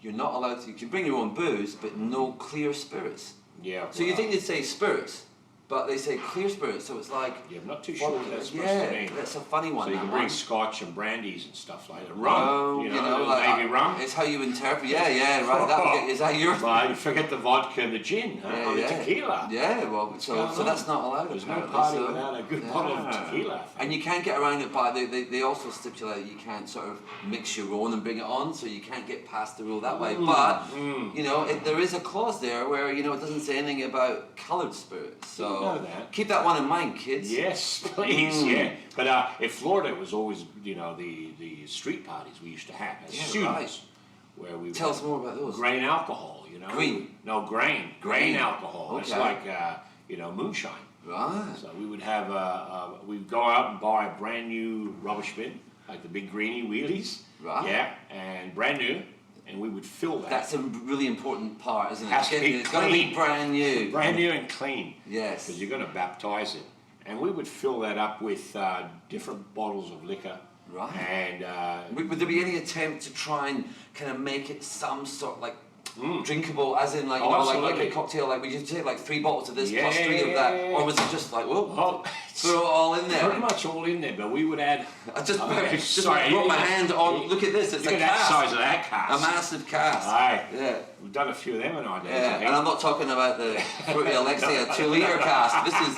you're not allowed to, you can bring your own booze, but no clear spirits. Yeah. So you think they'd say spirits, but they say clear spirits, so it's like... Yeah, I'm not too sure what that's supposed to mean. That's a funny one. So you can bring scotch and brandies and stuff like that. Rum, you know like, maybe rum. It's how you interpret. Yeah, right. Is that your? Well, you forget the vodka and the gin, or the tequila. Yeah, well, so that's not allowed. There's no party without a good bottle of tequila. And you can't get around it by they also stipulate you can't sort of mix your own and bring it on, so you can't get past the rule that way. But you know, there is a clause there where it doesn't say anything about coloured spirits. So keep that one in mind, kids. Yes, please. Yeah, but in Florida it was always the street parties we used to have as students, where we tell us more about those. Grain alcohol, Green. No, grain alcohol. Okay. It's like moonshine. Right. So we would have we'd go out and buy a brand new rubbish bin, like the big greenie wheelies. Right. Yeah, and brand new. And we would fill that. That's a really important part, isn't it? Has to be it's got to be brand new. Brand new and clean. Yes. Because you're going to baptize it. And we would fill that up with different bottles of liquor. Right. And would there be any attempt to try and kind of make it some sort of like drinkable, as in like like a cocktail? Like would you take like 3 bottles of this plus 3 of that, or was it just like throw it all in there? Pretty much all in there, but we would add. I just put my hand on. Look at this. It's a that cast. size of that cast. A massive cast. Aye. Yeah. We've done a few of them in our days. Yeah. And I'm not talking about the Fruity Alexia 2-litre cast. This is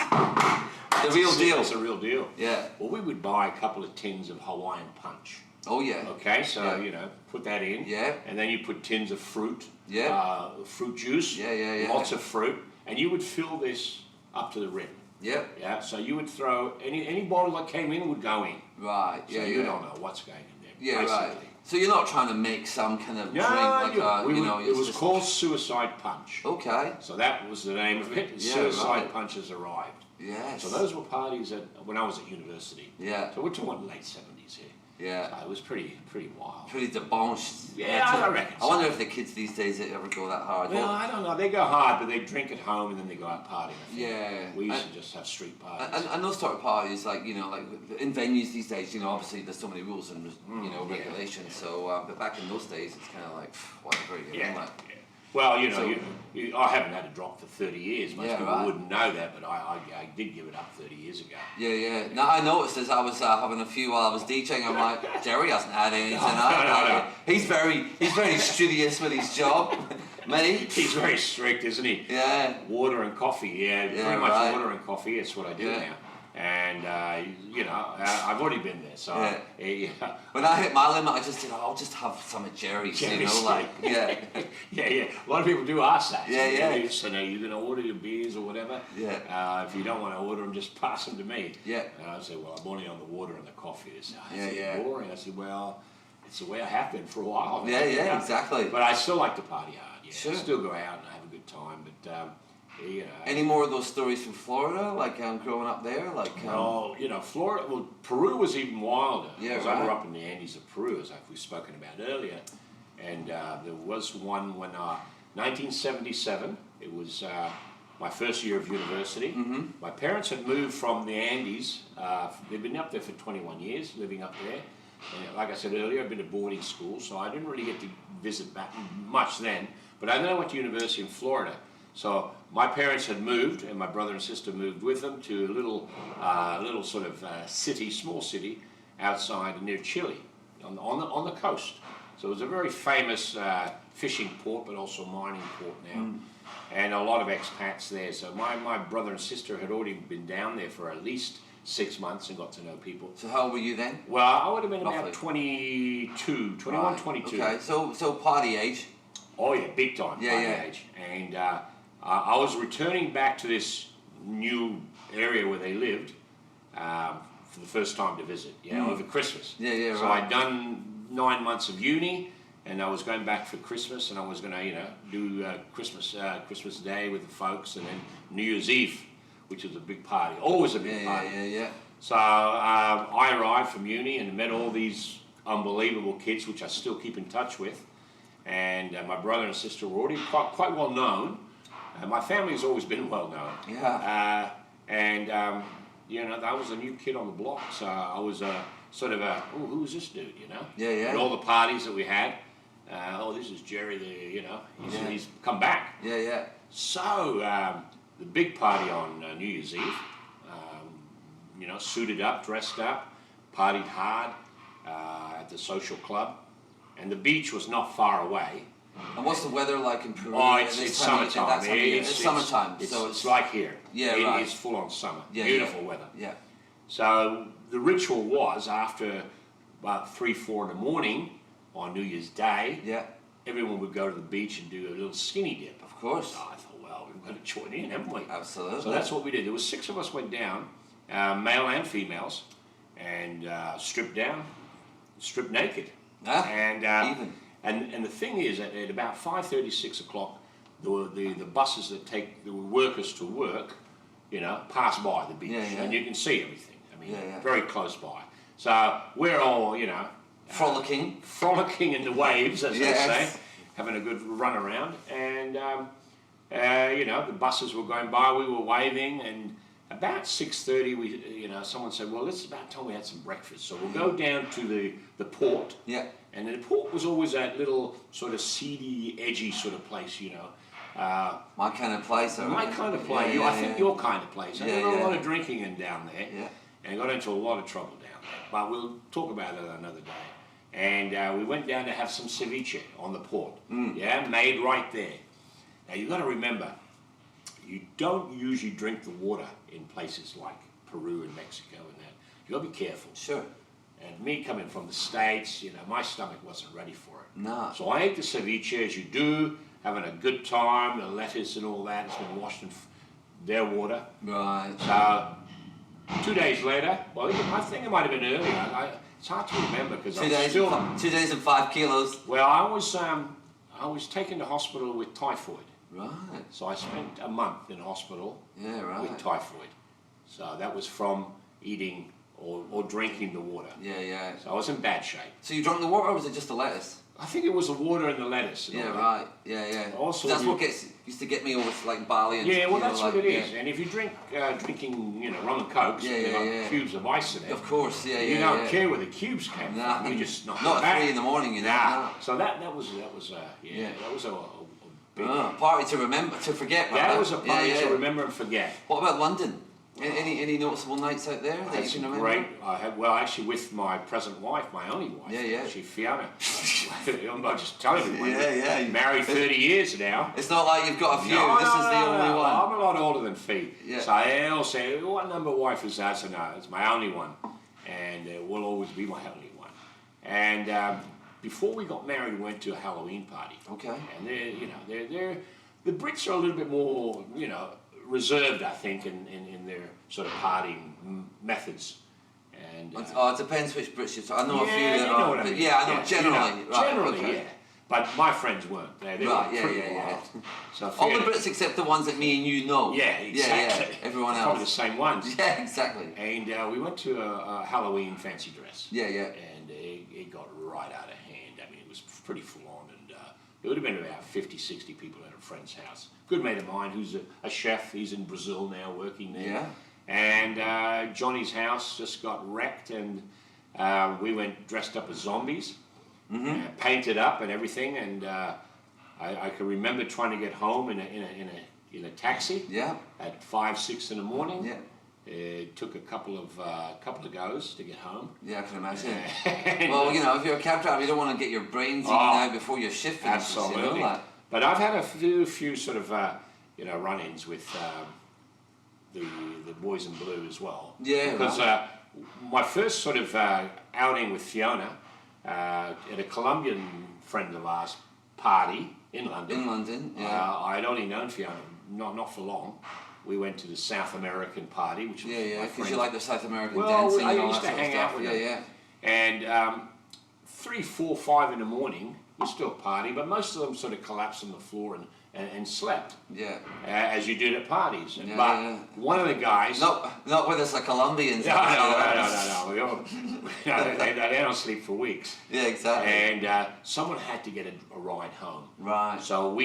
the real deal. It's a real deal. Yeah. Well, we would buy a couple of tins of Hawaiian punch. Oh yeah. Okay, so put that in. Yeah. And then you put tins of fruit. Yeah. Fruit juice. Yeah. Lots of fruit, and you would fill this up to the rim. Yep. Yeah. So you would throw any bottle that came in would go in. Right. So you don't know what's going in there. Yeah. Basically. Right. So you're not trying to make some kind of drink like it was called Suicide Punch. Okay. So that was the name of it. Suicide Punch has arrived. Yes. So those were parties when I was at university. Yeah. So we're talking late 70s here. Yeah. So it was pretty wild. Pretty debauched. Yeah, I reckon. I wonder if the kids these days ever go that hard. Well, I don't know. They go hard, but they drink at home and then they go out partying. Yeah. We used to just have street parties. And those sort of parties, like like in venues these days, obviously there's so many rules and regulations. So, but back in those days, it's kind of like whatever. Well, I haven't had a drop for 30 years. Most people wouldn't know that, but I did give it up 30 years ago. Yeah. Now I noticed as I was having a few while I was DJing, I'm like, Jerry hasn't had any tonight. No. He's very studious with his job. Mate. He's very strict, isn't he? Yeah. Water and coffee. Pretty much water and coffee. That's what I do now. And I've already been there. So when I hit my limit, I just said, I'll just have some of Jerry's. Yeah. Yeah. A lot of people do ask that. Yeah. So you're going to order your beers or whatever. Yeah. If you don't want to order them, just pass them to me. Yeah. And I say, well, I'm only on the water and the coffee. They say, yeah. Boring. I said, well, it's the way I have been for a while. Yeah, exactly. But I still like to party hard. Yeah. Sure. I still go out and have a good time. But Any more of those stories from Florida, like growing up there? Well, Florida, Peru was even wilder. Yeah, because I grew up in the Andes of Peru, as we've spoken about earlier. And there was one when 1977, it was my first year of university. Mm-hmm. My parents had moved from the Andes. They'd been up there for 21 years, living up there. And like I said earlier, I'd been to boarding school, so I didn't really get to visit back much then. But I then went to university in Florida. So my parents had moved, and my brother and sister moved with them to a little sort of city, small city, outside near Chile, on the coast. So it was a very famous fishing port, but also mining port now, and a lot of expats there. So my brother and sister had already been down there for at least 6 months and got to know people. So how old were you then? Well, I would have been Roughly. about 21, 22. Okay, so party age. Oh yeah, big time party age. And I was returning back to this new area where they lived for the first time to visit, over Christmas. Yeah, so right. I'd done 9 months of uni, and I was going back for Christmas, and I was going to, do Christmas Day with the folks, and then New Year's Eve, which was a big party, always a big party. Yeah. So I arrived from uni and met all these unbelievable kids, which I still keep in touch with, and my brother and sister were already quite well known. My family has always been well known. Yeah. I was a new kid on the block, so I was who's this dude, Yeah. And all the parties that we had, this is Jerry, he's come back. Yeah. So, the big party on New Year's Eve, suited up, dressed up, partied hard at the social club, and the beach was not far away. And what's the weather like in Peru? Oh, it's summertime. It's summertime. It's like here. Yeah, it right. is full on summer. Yeah, Beautiful weather. Yeah. So the ritual was after about 3-4 in the morning on New Year's Day. Yeah. Everyone would go to the beach and do a little skinny dip. Of course. So I thought, well, we've got to join in, haven't we? Absolutely. So that's what we did. There was 6 of us went down, male and females, and stripped down, stripped naked. And even. And the thing is, at about 5:30, 6 o'clock, the buses that take the workers to work, pass by the beach, and you can see everything. I mean, very close by. So we're all, frolicking in the waves, as they say, having a good run around, and the buses were going by. We were waving, and about 6:30, someone said, "Well, it's about time we had some breakfast, so we'll go down to the port." Yeah. And the port was always that little sort of seedy, edgy sort of place, My kind of place. My kind of place. I think your kind of place. I did a lot of drinking down there, and got into a lot of trouble down there. But we'll talk about it another day. And we went down to have some ceviche on the port. Made right there. Now you've got to remember, you don't usually drink the water in places like Peru and Mexico and that. You got to be careful. Sure. And me coming from the States, my stomach wasn't ready for it. No. So I ate the ceviche as you do, having a good time, the lettuce and all that. It's been washed in their water. Right. So 2 days later, well, I think it might have been earlier. It's hard to remember because I was still... 2 days and 5 kilos. Well, I was taken to hospital with typhoid. Right. So I spent a month in hospital with typhoid. So that was from eating or drinking the water. Yeah. So I was in bad shape. So you drank the water, or was it just the lettuce? I think it was the water and the lettuce. And all Right. Yeah. Also, that's what used to get me over like Bali. And, that's what it is. And if you drinking, rum and cokes, cubes of ice in it. Of course, You don't care where the cubes came from. You just not at 3 in the morning, Nah. So that was that was a big party to remember, to forget. That was a party to remember and forget. What about London? Any noticeable nights out there that That's you can remember? Great. I had, actually, with my present wife, my only wife. Actually, Fiona. I'm not just telling you. Married 30 years now. It's not like you've got a few. This is the only one. I'm a lot older than Fee. Yeah. So they'll say, "What number wife is that?" So no, it's my only one, and it will always be my only one. And before we got married, we went to a Halloween party. Okay. And they're the Brits are a little bit more, reserved, I think, in their sort of partying methods. And it depends which Brits you're talking. I know a few that you know are. what I mean. Yeah, I know generally. Generally, okay. But my friends weren't. They were pretty wild. So all the Brits except the ones that me and you know. Yeah, exactly. Yeah. Everyone else. Probably the same ones. Yeah, exactly. And we went to a Halloween fancy dress. Yeah. And it got right out of hand. I mean, it was pretty full on. And it would have been about 50, 60 people at a friend's house. Good mate of mine who's a chef. He's in Brazil now working there. Yeah. And Johnny's house just got wrecked, and we went dressed up as zombies. Painted up and everything, and I can remember trying to get home in a taxi. Yeah. At 5, 6 in the morning. Yeah. It took a couple of goes to get home. Yeah, I can imagine. Well, you know, if you're a cab driver, you don't want to get your brains eaten out before your shift finishes. Absolutely. You know, but I've had a few sort of run-ins with the boys in blue as well. Yeah. Because my first sort of outing with Fiona. At a Colombian friend of ours party in London. In London, yeah. I'd only known Fiona not for long. We went to the South American party, which was because you like the South American well, dancing. I and all used that to sort of hang out stuff. with them. And 3, 4, 5 in the morning, we still party, but most of them sort of collapsed on the floor and slept. Yeah. As you did at parties. One of the guys... Not with us, like Colombians. No. They don't sleep for weeks. Yeah, exactly. And someone had to get a ride home. Right. So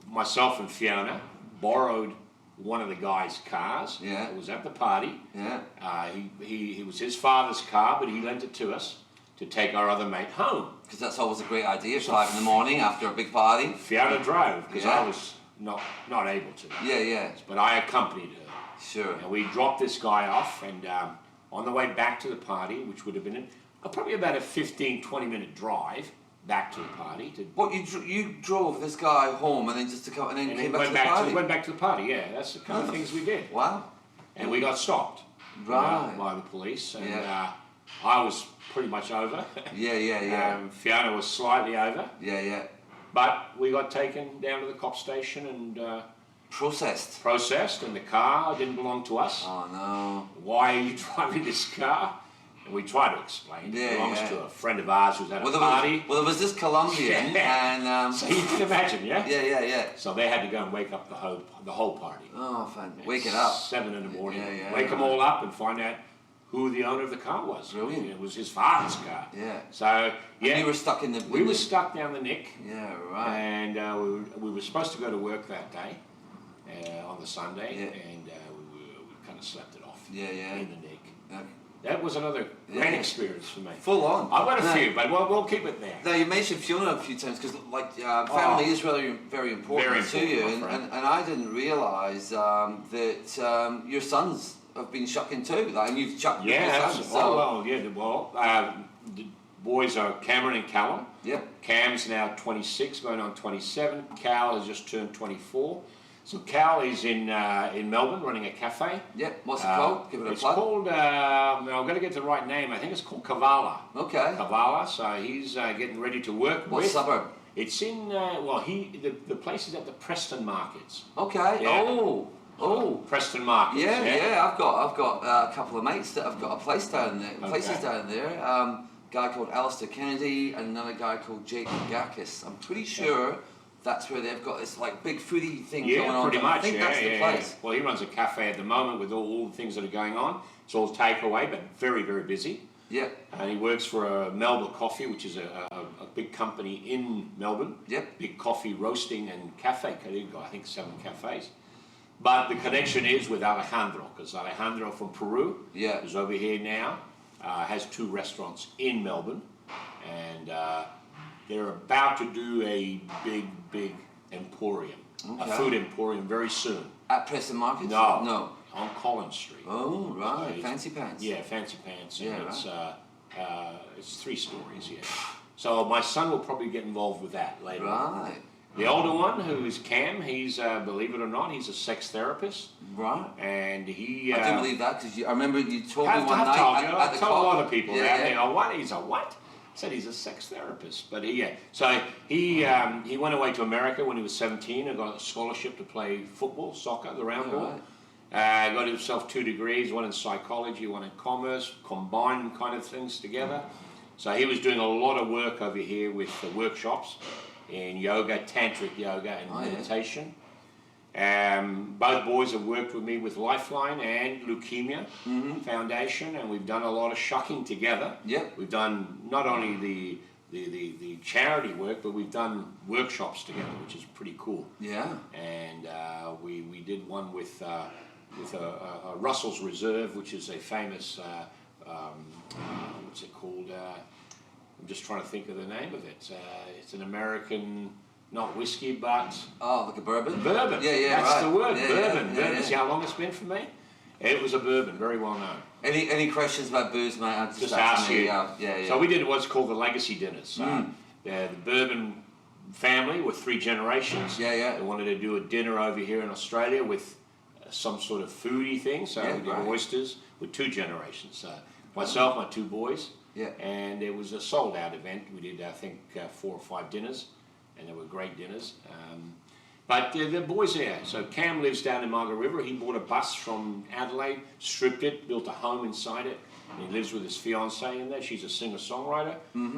myself and Fiona, borrowed one of the guy's cars. Yeah. It was at the party. Yeah. He was his father's car, but he lent it to us to take our other mate home. Because that's always a great idea, 5 in the morning after a big party. Fiona drove, because I was not able to. Yeah. But I accompanied her. Sure. And we dropped this guy off, and on the way back to the party, which would have been probably about a 15, 20-minute drive back to the party. What, you drove this guy home and then just to come and then came back to the party? Went back to the party, yeah. That's the kind of things we did. Wow. And we got stopped. Right. By the police. And I was pretty much over. Yeah. Fiona was slightly over. Yeah. But we got taken down to the cop station and... Processed, and the car didn't belong to us. Oh, no. Why are you driving this car? And we tried to explain. It belongs to a friend of ours who's at a party. There was this Colombian, and... So you can imagine, yeah? Yeah. So they had to go and wake up the whole party. Oh, fun. Wake it up. 7 in the morning. Yeah. Wake them all up and find out who the owner of the car was. Brilliant. It was his father's car. Yeah. So, And you were stuck in the... We were stuck down the Nick. Yeah, right. And we were supposed to go to work that day. On the Sunday, and we kind of slept it off. Yeah. In the Nick. That was another great experience for me. Full on. I've got a few, but we'll keep it there. Now you mentioned Fiona a few times because family is really very important to you, and I didn't realise that your sons have been shucking too. Like, and you've chucked your sons. The boys are Cameron and Callum. Yep. Cam's now 26, going on 27. Cal has just turned 24. So Cal is in Melbourne running a cafe. Yep. What's it called? Give it a plug. It's called, I'm going to get the right name, I think it's called Kavala. Okay. Kavala, so he's getting ready to work with. What suburb? It's in, the place is at the Preston Markets. Okay. Yeah. Oh. Preston Markets. Yeah. I've got a couple of mates that have got a place down there. Places down there. Guy called Alistair Kennedy and another guy called Jake Gakis. I'm pretty sure that's where they've got this like big foodie thing going on. Pretty much. I think that's the place. Well, he runs a cafe at the moment with all the things that are going on. It's all takeaway, but very, very busy. Yeah. And he works for Melbourne Coffee, which is a big company in Melbourne. Yep. Big coffee roasting and cafe. They've got, I think, 7 cafes. But the connection is with Alejandro, because Alejandro from Peru is over here now. Has 2 restaurants in Melbourne, and they're about to do a big emporium, a food emporium very soon. At Preston Markets? No, on Collins Street. Oh, right, Fancy Pants. Yeah, Fancy Pants, and right. it's 3 stories, yeah. So my son will probably get involved with that later on. Right. The older one, who is Cam, he's, believe it or not, he's a sex therapist. Right. And he... I didn't believe that, because I remember you told me one night at the told a lot of people that. What? He's a what? I said he's a sex therapist. But so he went away to America when he was 17 and got a scholarship to play football, soccer, the round ball. Right. Got himself 2 degrees, one in psychology, one in commerce, combined kind of things together. So he was doing a lot of work over here with the workshops in yoga, tantric yoga and meditation. Both boys have worked with me with Lifeline and Leukemia Foundation, and we've done a lot of shucking together. Yep. We've done not only the charity work, but we've done workshops together, which is pretty cool. Yeah. And we did one with Russell's Reserve, which is a famous, what's it called? I'm just trying to think of the name of it. It's an American... Not whiskey, but... Oh, like a bourbon? Bourbon. Yeah, That's right. the word, Yeah, bourbon. yeah, Bourbon. See how long it's been for me? It was a bourbon, very well known. Any questions about booze, mate? I'll just ask you. Yeah. So we did what's called the legacy dinners. The bourbon family with 3 generations. Yeah. They wanted to do a dinner over here in Australia with some sort of foodie thing. So we did oysters with 2 generations. Myself, my 2 boys. Yeah. And it was a sold-out event. We did, I think, 4 or 5 dinners. And they were great dinners. But the boys there. So Cam lives down in Margaret River. He bought a bus from Adelaide, stripped it, built a home inside it. And he lives with his fiancée in there. She's a singer-songwriter.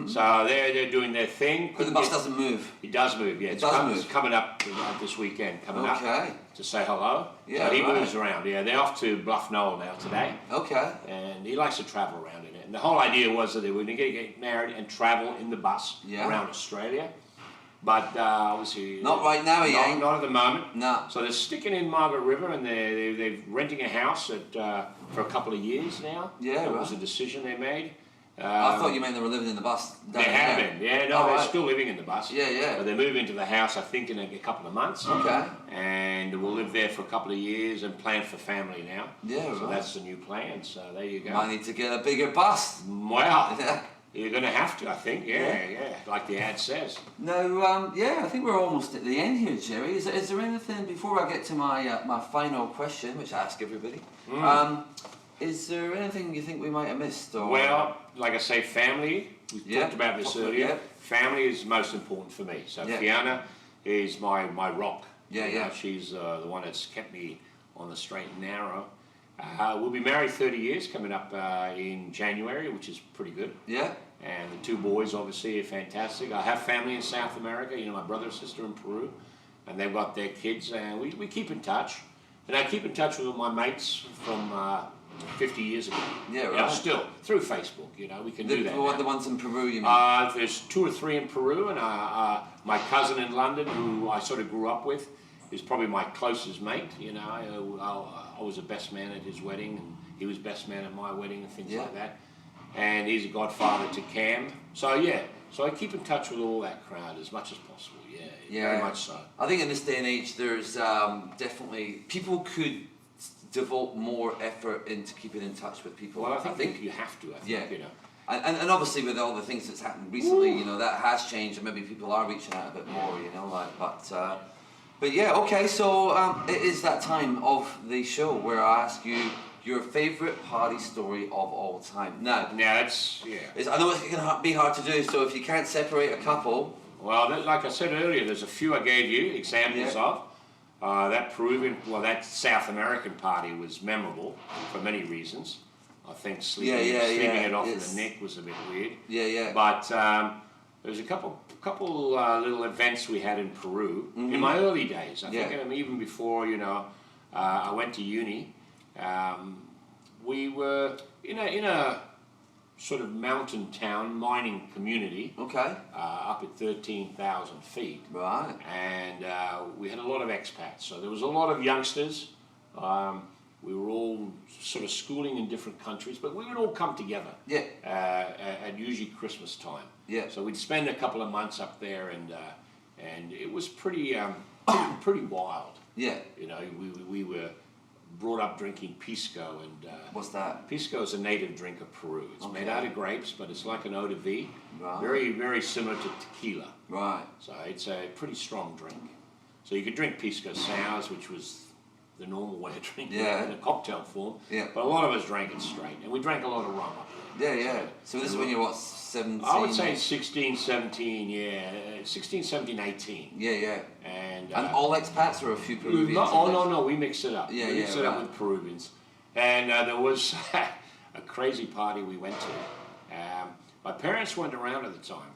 So they're doing their thing. But the bus doesn't move. It does move, yeah. It's coming up this weekend, to say hello. Yeah, so he moves around. Yeah, they're off to Bluff Knoll now today. Okay. And he likes to travel around in it. And the whole idea was that they were going to get married and travel in the bus around Australia. But obviously... Not right now, he ain't. Not at the moment. No. So they're sticking in Margaret River, and they're renting a house for a couple of years now. Yeah, That was a decision they made. I thought you meant they were living in the bus. They have been. Yeah, no, they're still living in the bus. Yeah. But they move into the house, I think, in a couple of months. Okay. And we'll live there for a couple of years and plan for family now. Yeah, So that's the new plan. So there you go. Might need to get a bigger bus. Well... You're going to have to, I think. Yeah, like the ad says. Now, I think we're almost at the end here, Jerry. Is there anything, before I get to my final question, which I ask everybody, is there anything you think we might have missed? Or? Well, like I say, family. We talked about this earlier. Yeah. Family is most important for me. So Fiona is my rock. Yeah. She's the one that's kept me on the straight and narrow. We'll be married 30 years coming up in January, which is pretty good. Yeah. And the 2 boys, obviously, are fantastic. I have family in South America, my brother and sister in Peru, and they've got their kids, and we keep in touch. And I keep in touch with all my mates from 50 years ago. Yeah, right. Still, through Facebook, we can do that. The ones in Peru, you mean? There's 2 or 3 in Peru, and my cousin in London, who I sort of grew up with, is probably my closest mate. I was the best man at his wedding, and he was best man at my wedding, and things like that. And he's a godfather to Cam. So I keep in touch with all that crowd as much as possible. Yeah, very much so. I think in this day and age, there's definitely people could devote more effort into keeping in touch with people. Well, I think you have to. And obviously with all the things that's happened recently, that has changed, and maybe people are reaching out a bit more. But yeah, okay, so it is that time of the show where I ask you your favourite party story of all time. Now, I know it's going to be hard to do, so if you can't separate a couple... Well, like I said earlier, there's a few I gave you examples of. That South American party was memorable for many reasons. I think sleeping it off in the neck was a bit weird. Yeah. But there was a couple little events we had in Peru in my early days. I think even before I went to uni. We were in a sort of mountain town mining community. Okay. Up at 13,000 feet. Right. And we had a lot of expats. So there was a lot of youngsters. We were all sort of schooling in different countries, but we would all come together. Yeah. At usually Christmas time. Yeah. So we'd spend a couple of months up there, and it was pretty wild. Yeah. We were brought up drinking pisco, and what's that? Pisco is a native drink of Peru. It's made out of grapes, but it's like an eau de vie. Right. Very, very similar to tequila. Right. So it's a pretty strong drink. So you could drink pisco sours, which was the normal way of drinking it in a cocktail form. Yeah. But a lot of us drank it straight, and we drank a lot of rum up there. Yeah. So this is when you're 17? I would say 16, 17, 16, 17, 18. Yeah. And all expats or a few Peruvians? No, we mixed it up. Yeah, we mixed it up with Peruvians. And there was a crazy party we went to. My parents weren't around at the time.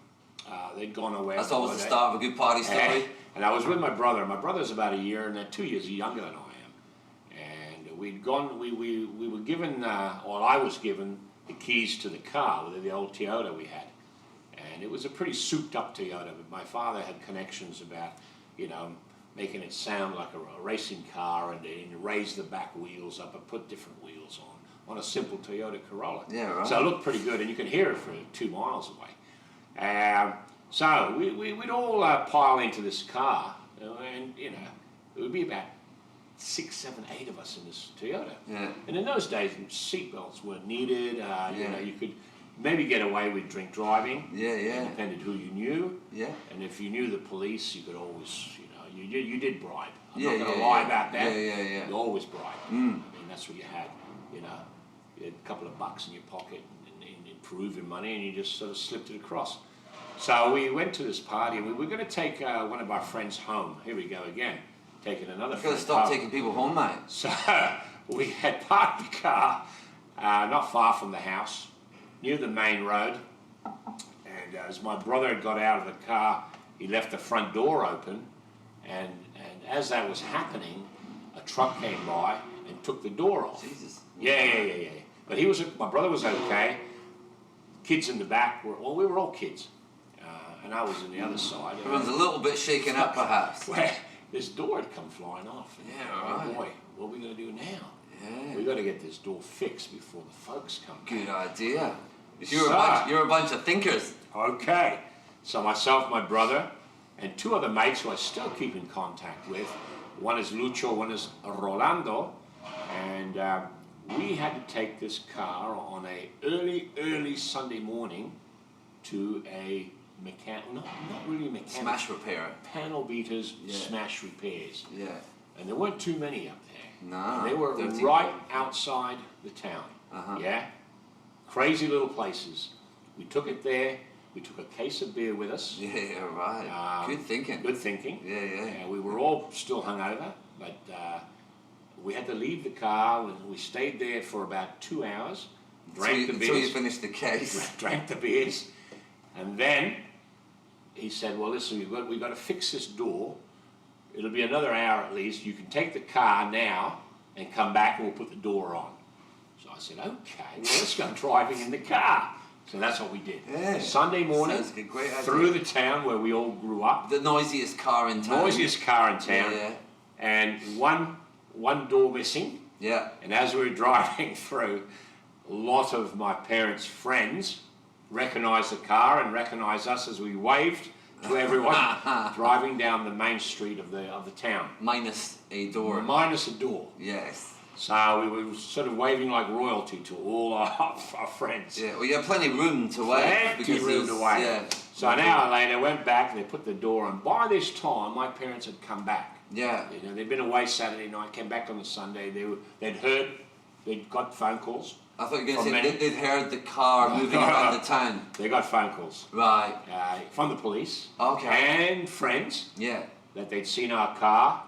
They'd gone away. That's always the start of a good party story. And I was with my brother. My brother's about a year and 2 years younger than I am. And we'd gone. We were given, or I was given, the keys to the car, the old Toyota we had. And it was a pretty souped-up Toyota. But my father had connections about, making it sound like a racing car, and raise the back wheels up and put different wheels on a simple Toyota Corolla. Yeah, right. So it looked pretty good, and you can hear it for 2 miles away. So we'd all pile into this car, and it would be about 6, 7, 8 of us in this Toyota. Yeah. And in those days, seatbelts weren't needed. You could maybe get away with drink driving. Yeah. It depended who you knew. Yeah. And if you knew the police, you could always, you did bribe. I'm Yeah, not going to yeah, lie yeah. about that. Yeah. You always bribe. Mm. I mean, that's what you had. You had a couple of bucks in your pocket in Peruvian money, and you just sort of slipped it across. So we went to this party, and we were going to take one of our friends home. Here we go again, taking another friend You've got to stop home. taking people home, mate. So we had parked the car not far from the house, near the main road. And as my brother had got out of the car, he left the front door open. And as that was happening, a truck came by and took the door off. Jesus. Yeah. But my brother was okay. Kids in the back we were all kids. And I was on the other side. Everyone's a little bit shaken up, perhaps. Well, this door had come flying off. And, Yeah, oh right. boy, what are we going to do now? Yeah. We got to get this door fixed before the folks come. Good idea. You're a bunch of thinkers. Okay. So myself, my brother, and 2 other mates who I still keep in contact with. One is Lucho, one is Rolando. And we had to take this car on a early Sunday morning to a not really mechanic. Smash repair. Panel beaters, Yeah. smash repairs. Yeah. And there weren't too many up there. No. They were dirty right people. outside the town. Uh-huh. Yeah? Crazy little places. We took it there. We took a case of beer with us. Yeah, right. Good thinking. Good thinking. Yeah. We were all still hungover, but we had to leave the car. We stayed there for about 2 hours. Drank the beers. Until you finished the case. Drank the beers. And then he said, well, listen, we've got to fix this door. It'll be another hour at least. You can take the car now and come back and we'll put the door on. So I said, okay, well, let's go driving in the car. So that's what we did. Yeah. Sunday morning, Sounds like a great idea. through the town where we all grew up. The noisiest car in town. Noisiest car in town. Yeah. And one door missing. Yeah. And as we were driving through, a lot of my parents' friends recognised the car and recognised us as we waved to everyone driving down the main street of the town. Minus a door. Minus a door. Yes. So we were sort of waving like royalty to all our friends. Yeah, well, you had plenty of room to wait. Plenty room to wait. Yeah. So an hour later, went back, they put the door on. By this time, my parents had come back. Yeah. They'd been away Saturday night, came back on the Sunday. They'd got phone calls. I thought you were going to say they'd heard the car moving around the town. They got phone calls. Right. From the police. Okay. And friends. Yeah. That they'd seen our car,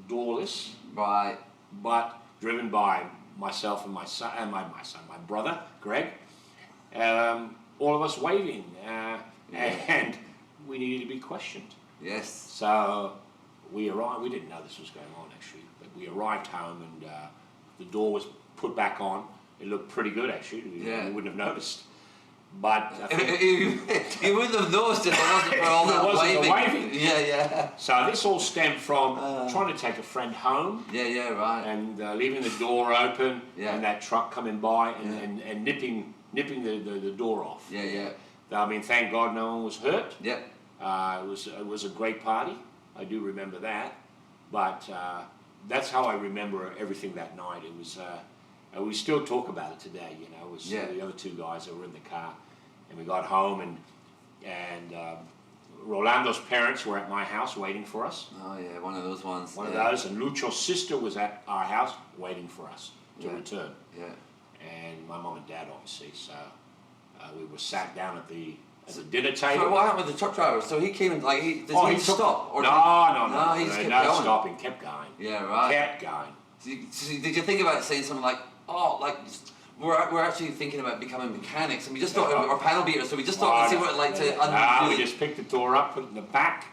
doorless. Right. But driven by myself and my brother, Greg. All of us waving. And we needed to be questioned. Yes. So we arrived. We didn't know this was going on, actually. But we arrived home and the door was put back on. It looked pretty good, actually. We wouldn't have noticed. But I think you wouldn't have noticed if it wasn't for all that waving. Yeah. So this all stemmed from trying to take a friend home. Yeah, right. And leaving the door open, Yeah. and that truck coming by and nipping the door off. Yeah. I mean, thank God no one was hurt. Yeah. It was a great party. I do remember that. But that's how I remember everything that night. It was. We still talk about it today, It was the other 2 guys that were in the car, and we got home, and Rolando's parents were at my house waiting for us. Oh yeah, one of those ones. One of those, and Lucho's sister was at our house waiting for us to return. Yeah. And my mom and dad, obviously. So we were sat down at the dinner table. So what happened with the truck driver? So he came and he stop? Or No, he just kept no going. stopping, kept going. Yeah, right. Kept going. So did you think about saying something like, we're actually thinking about becoming mechanics, and we just thought, or panel beaters, so we just thought, let's see what it's like to undo. We just picked the door up, put it in the back,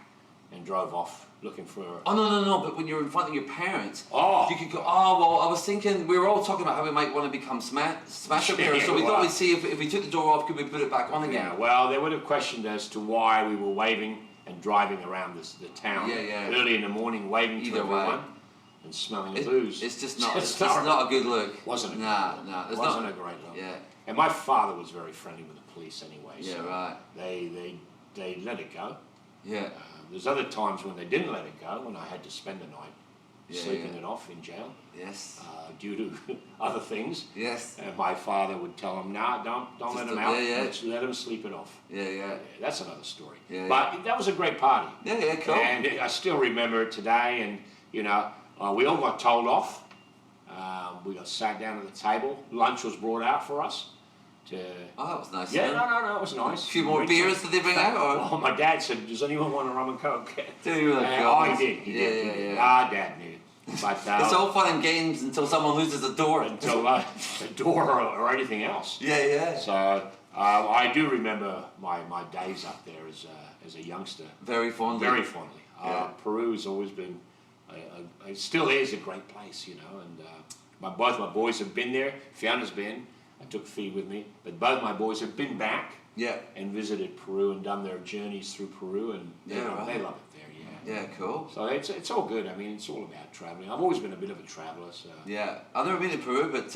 and drove off looking for. Oh no! But when you're in front of your parents, oh, you could go. Oh well, I was thinking we were all talking about how we might want to become smasher beaters, so we thought we'd see if we took the door off, could we put it back on again? Yeah. Well, they would have questioned as to why we were waving and driving around the town early in the morning, waving to everyone and smelling the booze. It's just not. It's not a good look. Wasn't it? Nah. It wasn't a great look. Yeah. And my father was very friendly with the police anyway. Yeah. So Right. They let it go. Yeah. There's other times when they didn't let it go, when I had to spend the night sleeping it off in jail. Yes. Due to other things. Yes. And my father would tell him, "Nah, don't let him out. Let him sleep it off." Yeah. That's another story. Yeah. But that was a great party. Yeah. Cool. And I still remember it today. And we all got told off. We got sat down at the table. Lunch was brought out for us. Oh, that was nice. Yeah, no, it was nice. A few more beers did they bring out? Or? Well, my dad said, "Does anyone want a rum and coke?" Do you really? He did. He did. Dad knew. But it's all fun and games until someone loses a door. Until a door or anything else. Yeah. So I do remember my days up there as a youngster. Very fondly. Very fondly. Peru has always been, it still is a great place, and both my boys have been there. Fiona's been. I took Fee with me, but both my boys have been back and visited Peru and done their journeys through Peru, and they love it there. Yeah, cool. So it's all good. I mean, it's all about travelling. I've always been a bit of a traveller. So. Yeah, I've never been to Peru, but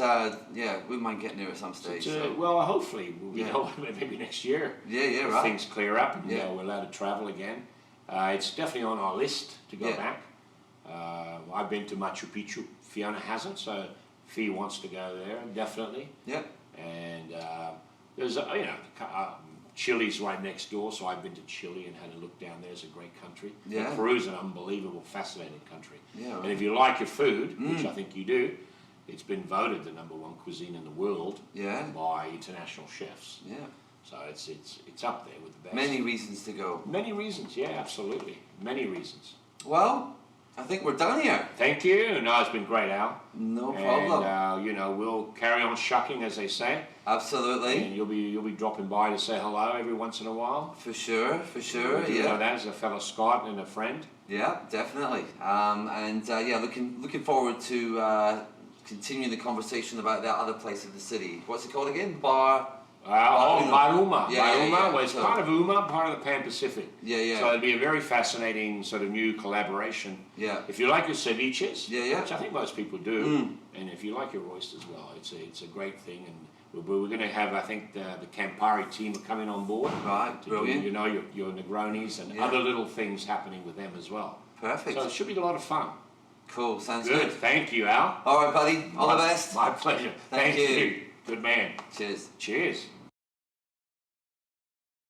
wouldn't mind getting there at some stage. Well, hopefully, maybe next year. Yeah, if right. things clear up and we're allowed to travel again. It's definitely on our list to go back. I've been to Machu Picchu. Fiona hasn't, so Fee wants to go there definitely. Yeah. And there's Chile's right next door, so I've been to Chile and had a look down there. It's a great country. Yeah. And Peru's an unbelievable, fascinating country. Yeah, right. And if you like your food, which I think you do, it's been voted the #1 cuisine in the world by international chefs. Yeah. So it's up there with the best. Many reasons to go. Many reasons, yeah, absolutely. Many reasons. Well, I think we're done here. Thank you. No, it's been great, Al. No problem. And we'll carry on shucking, as they say. Absolutely. And you'll be dropping by to say hello every once in a while. For sure. You know that as a fellow Scot and a friend. Yeah, definitely. Looking forward to continuing the conversation about that other place in the city. What's it called again? Maruma. Yeah. Well, it's part of Uma, part of the Pan Pacific. Yeah. So it'll be a very fascinating sort of new collaboration. Yeah. If you like your ceviches, which I think most people do, and if you like your oysters, well, it's a great thing. And we're going to have, I think, the Campari team are coming on board. Right, brilliant. Do, your Negronis and other little things happening with them as well. Perfect. So it should be a lot of fun. Cool, sounds good. Thank you, Al. All right, buddy. All the best. My pleasure. Thank you. Good man. Cheers. Cheers.